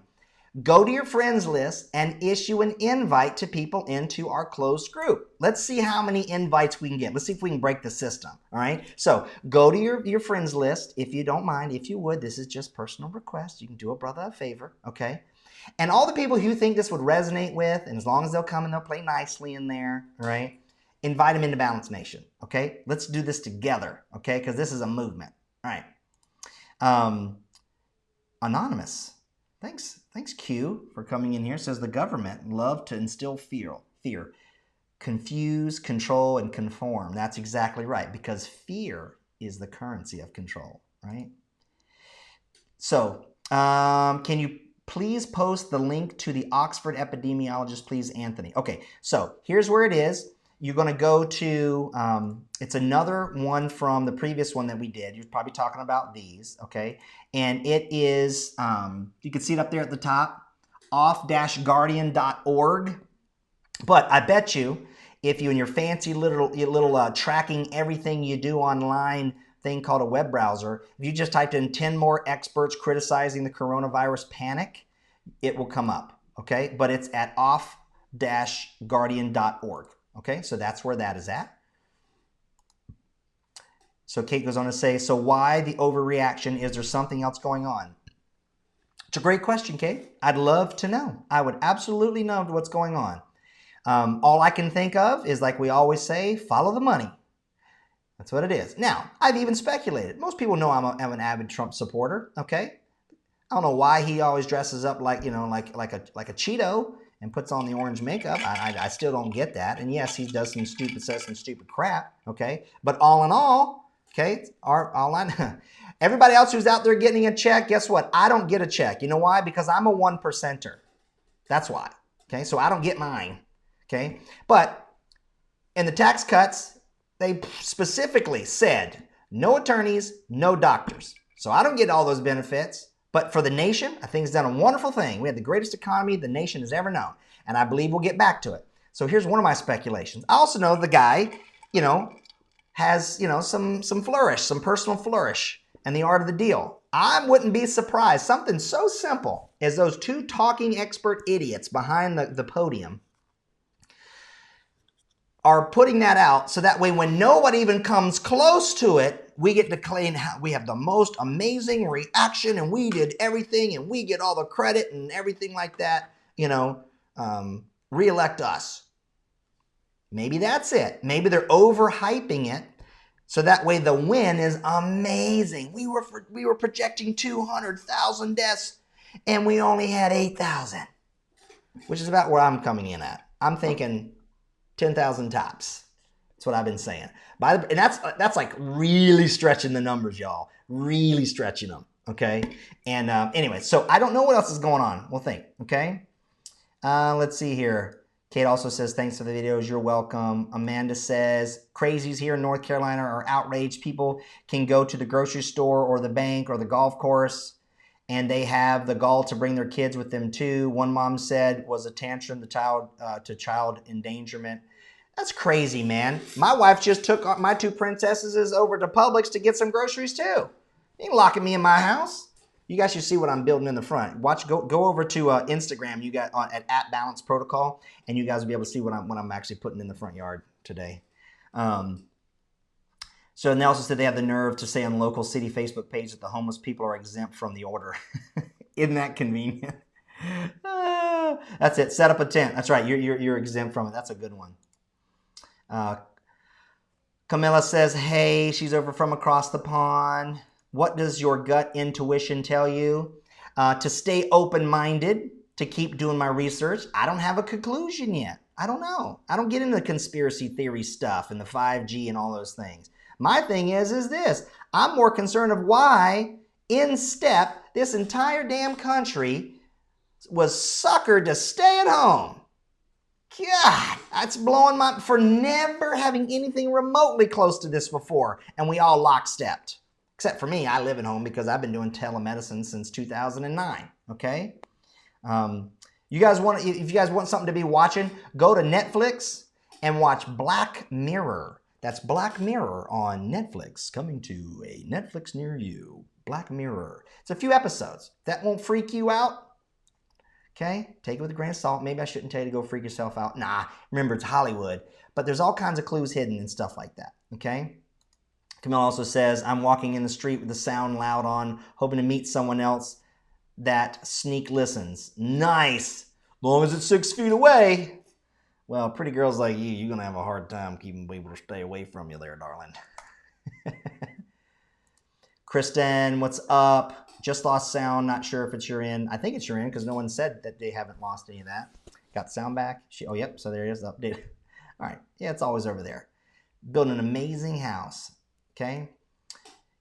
go to your friends list and issue an invite to people into our closed group. Let's see how many invites we can get. Let's see if we can break the system, all right? So go to your friends list, if you don't mind, if you would. This is just personal request. You can do a brother a favor, okay? And all the people who you think this would resonate with, and as long as they'll come and they'll play nicely in there, all right? Invite them into Balance Nation, okay? Let's do this together, okay? Because this is a movement, all right? Anonymous. Thanks, Q, for coming in here. Says the government love to instill fear, confuse, control, and conform. That's exactly right, because fear is the currency of control, right? So, can you please post the link to the Oxford epidemiologist, please, Anthony? Okay, so here's where it is. You're going to go to, it's another one from the previous one that we did. You're probably talking about these, okay? And it is, you can see it up there at the top, off-guardian.org. But I bet you, if you in your fancy little tracking everything you do online thing called a web browser, if you just typed in 10 more experts criticizing the coronavirus panic, it will come up, okay? But it's at off-guardian.org. Okay, so that's where that is at. So Kate goes on to say, so why the overreaction? Is there something else going on? It's a great question, Kate. I'd love to know. I would absolutely know what's going on. All I can think of is, like we always say, follow the money. That's what it is. Now, I've even speculated. Most people know I'm an avid Trump supporter, okay? I don't know why he always dresses up like, like a Cheeto and puts on the orange makeup. I still don't get that. And yes, he does says some stupid crap, okay? But all in all, okay, everybody else who's out there getting a check, guess what? I don't get a check. You know why? Because I'm a 1%er. That's why, okay? So I don't get mine, okay? But in the tax cuts, they specifically said no attorneys, no doctors. So I don't get all those benefits. But for the nation, I think it's done a wonderful thing. We have the greatest economy the nation has ever known. And I believe we'll get back to it. So here's one of my speculations. I also know the guy, has, some flourish, some personal flourish and the art of the deal. I wouldn't be surprised. Something so simple as those two talking expert idiots behind the podium are putting that out so that way when nobody even comes close to it, we get to claim how we have the most amazing reaction and we did everything and we get all the credit and everything like that, Reelect us. Maybe that's it. Maybe they're overhyping it so that way the win is amazing. We were projecting 200,000 deaths and we only had 8,000, which is about where I'm coming in at. I'm thinking 10,000 tops. That's what I've been saying. And that's like really stretching the numbers, y'all. Really stretching them. Okay. And anyway, so I don't know what else is going on. We'll think. Okay. Let's see here. Kate also says, thanks for the videos. You're welcome. Amanda says, crazies here in North Carolina are outraged. People can go to the grocery store or the bank or the golf course, and they have the gall to bring their kids with them too. One mom said was a tantrum to child endangerment. That's crazy, man. My wife just took my two princesses over to Publix to get some groceries too. You ain't locking me in my house. You guys should see what I'm building in the front. Go over to Instagram. You got at @Balance Protocol, and you guys will be able to see what I'm actually putting in the front yard today. So and they also said they have the nerve to say on the local city Facebook page that the homeless people are exempt from the order. Isn't that convenient? That's it. Set up a tent. That's right. You're exempt from it. That's a good one. Camilla says, hey, she's over from across the pond. What does your gut intuition tell you? To stay open-minded, to keep doing my research. I don't have a conclusion yet. I don't know. I don't get into the conspiracy theory stuff and the 5G and all those things. My thing is this. I'm more concerned of why, in step, this entire damn country was suckered to stay at home. God, that's blowing my... for never having anything remotely close to this before, and we all lockstepped. Except for me, I live at home because I've been doing telemedicine since 2009, okay? If you guys want something to be watching, go to Netflix and watch Black Mirror. That's Black Mirror on Netflix, coming to a Netflix near you. Black Mirror. It's a few episodes. That won't freak you out, okay? Take it with a grain of salt. Maybe I shouldn't tell you to go freak yourself out. Nah, remember, it's Hollywood. But there's all kinds of clues hidden and stuff like that, okay? Camille also says, I'm walking in the street with the sound loud on, hoping to meet someone else that sneak listens. Nice. As long as it's 6 feet away. Well, pretty girls like you're going to have a hard time keeping people to stay away from you there, darling. Kristen, what's up? Just lost sound. Not sure if it's your end. I think it's your end because no one said that they haven't lost any of that. Got sound back. Oh, yep. So there it is. Updated. All right. Yeah, it's always over there. Building an amazing house. Okay.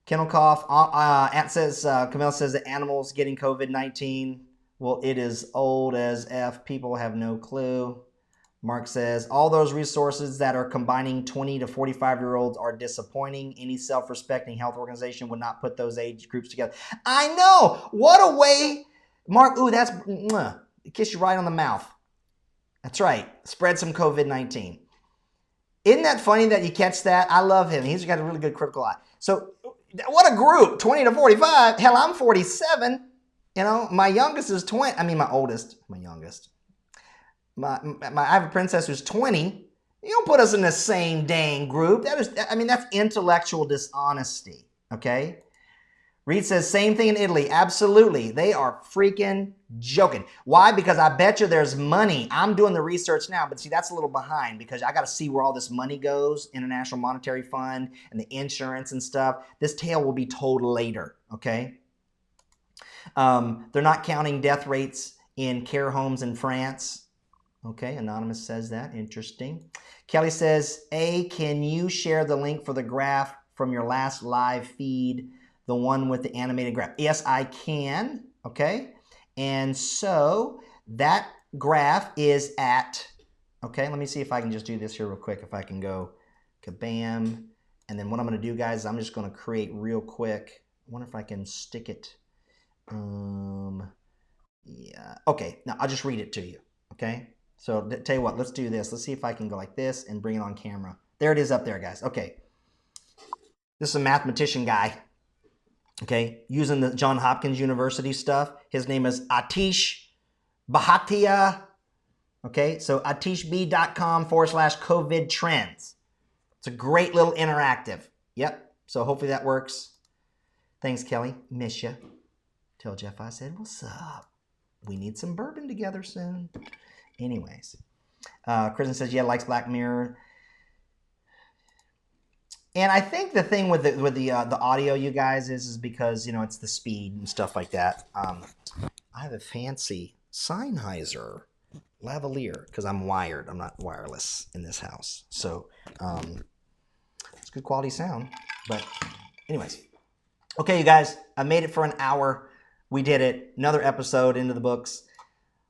Kennel cough. Camille says that animals getting COVID-19. Well, it is old as F. People have no clue. Mark says, all those resources that are combining 20 to 45-year-olds are disappointing. Any self-respecting health organization would not put those age groups together. I know. What a way. Mark, ooh, that's kiss you right on the mouth. That's right. Spread some COVID-19. Isn't that funny that you catch that? I love him. He's got a really good critical eye. So what a group, 20 to 45. Hell, I'm 47. You know, my youngest is 20. I mean, my oldest, my youngest. I have a princess who's 20. You don't put us in the same dang group. That's intellectual dishonesty, okay? Reed says, same thing in Italy. Absolutely. They are freaking joking. Why? Because I bet you there's money. I'm doing the research now, but see, that's a little behind because I got to see where all this money goes, International Monetary Fund and the insurance and stuff. This tale will be told later, okay? They're not counting death rates in care homes in France. Okay, Anonymous says that. Interesting. Kelly says, can you share the link for the graph from your last live feed? The one with the animated graph. Yes, I can. Okay. And so that graph is at, okay, let me see if I can just do this here real quick. If I can go kabam. And then what I'm going to do, guys, is I'm just going to create real quick. I wonder if I can stick it. Yeah. Okay. Now I'll just read it to you. Okay. So tell you what, let's do this. Let's see if I can go like this and bring it on camera. There it is up there, guys. Okay. This is a mathematician guy. Okay, using the Johns Hopkins University stuff. His name is Atish Bhatia. Okay, so atishb.com/COVID trends. It's a great little interactive. Yep, so hopefully that works. Thanks, Kelly. Miss ya. Tell Jeff I said, what's up? We need some bourbon together soon. Anyways, Kristen says, yeah, likes Black Mirror. And I think the thing with the audio, you guys, is because, you know, it's the speed and stuff like that. I have a fancy Sennheiser lavalier because I'm wired. I'm not wireless in this house. So it's good quality sound. But anyways. Okay, you guys, I made it for an hour. We did it. Another episode into the books.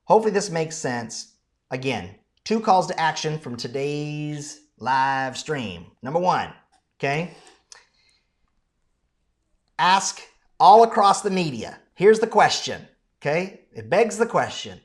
Hopefully this makes sense. Again, 2 calls to action from today's live stream. Number 1, okay? Ask all across the media. Here's the question, okay? It begs the question.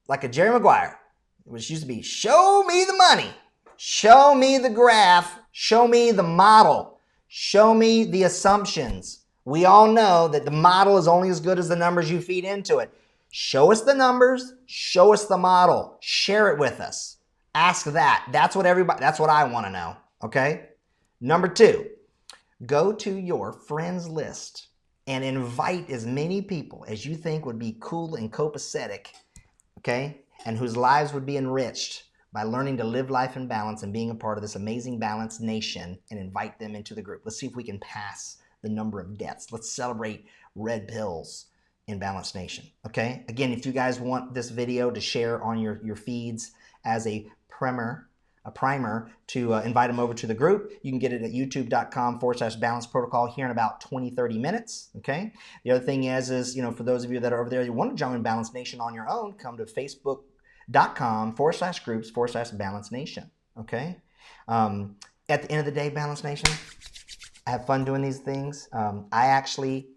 Like a Jerry Maguire, which used to be, show me the money. Show me the graph. Show me the model. Show me the assumptions. We all know that the model is only as good as the numbers you feed into it. Show us the numbers. Show us the model. Share it with us. Ask that. That's what I want to know. Okay? Number 2, go to your friends list and invite as many people as you think would be cool and copacetic, okay? And whose lives would be enriched by learning to live life in balance and being a part of this amazing balanced nation, and invite them into the group. Let's see if we can pass the number of deaths. Let's celebrate red pills in Balanced Nation, okay? Again, if you guys want this video to share on your feeds as a primer to invite them over to the group, you can get it at youtube.com/balance protocol here in about 20-30 minutes, okay? The other thing is, you know, for those of you that are over there, you want to join Balanced Nation on your own, come to facebook.com/groups/Balanced Nation, okay? At the end of the day, Balanced Nation, I have fun doing these things. I actually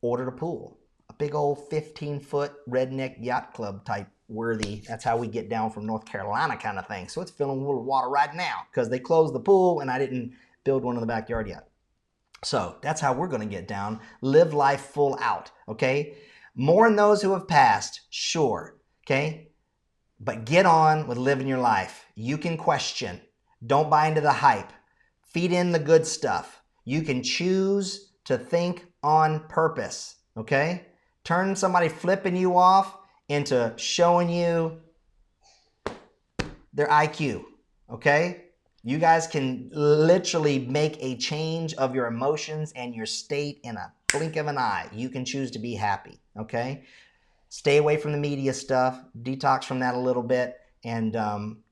ordered a pool, a big old 15-foot redneck yacht club type worthy. That's how we get down from North Carolina kind of thing. So it's filling a little water right now because they closed the pool and I didn't build one in the backyard yet. So that's how we're going to get down. Live life full out, okay? Mourn those who have passed, sure, okay? But get on with living your life. You can question. Don't buy into the hype. Feed in the good stuff. You can choose to think on purpose, okay? Turn somebody flipping you off into showing you their IQ, okay? You guys can literally make a change of your emotions and your state in a blink of an eye. You can choose to be happy, okay? Stay away from the media stuff, detox from that a little bit, and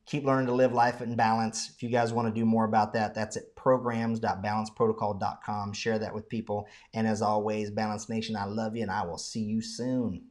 keep learning to live life in balance. If you guys want to do more about that, that's at programs.balanceprotocol.com. Share that with people. And as always, Balanced Nation, I love you, and I will see you soon.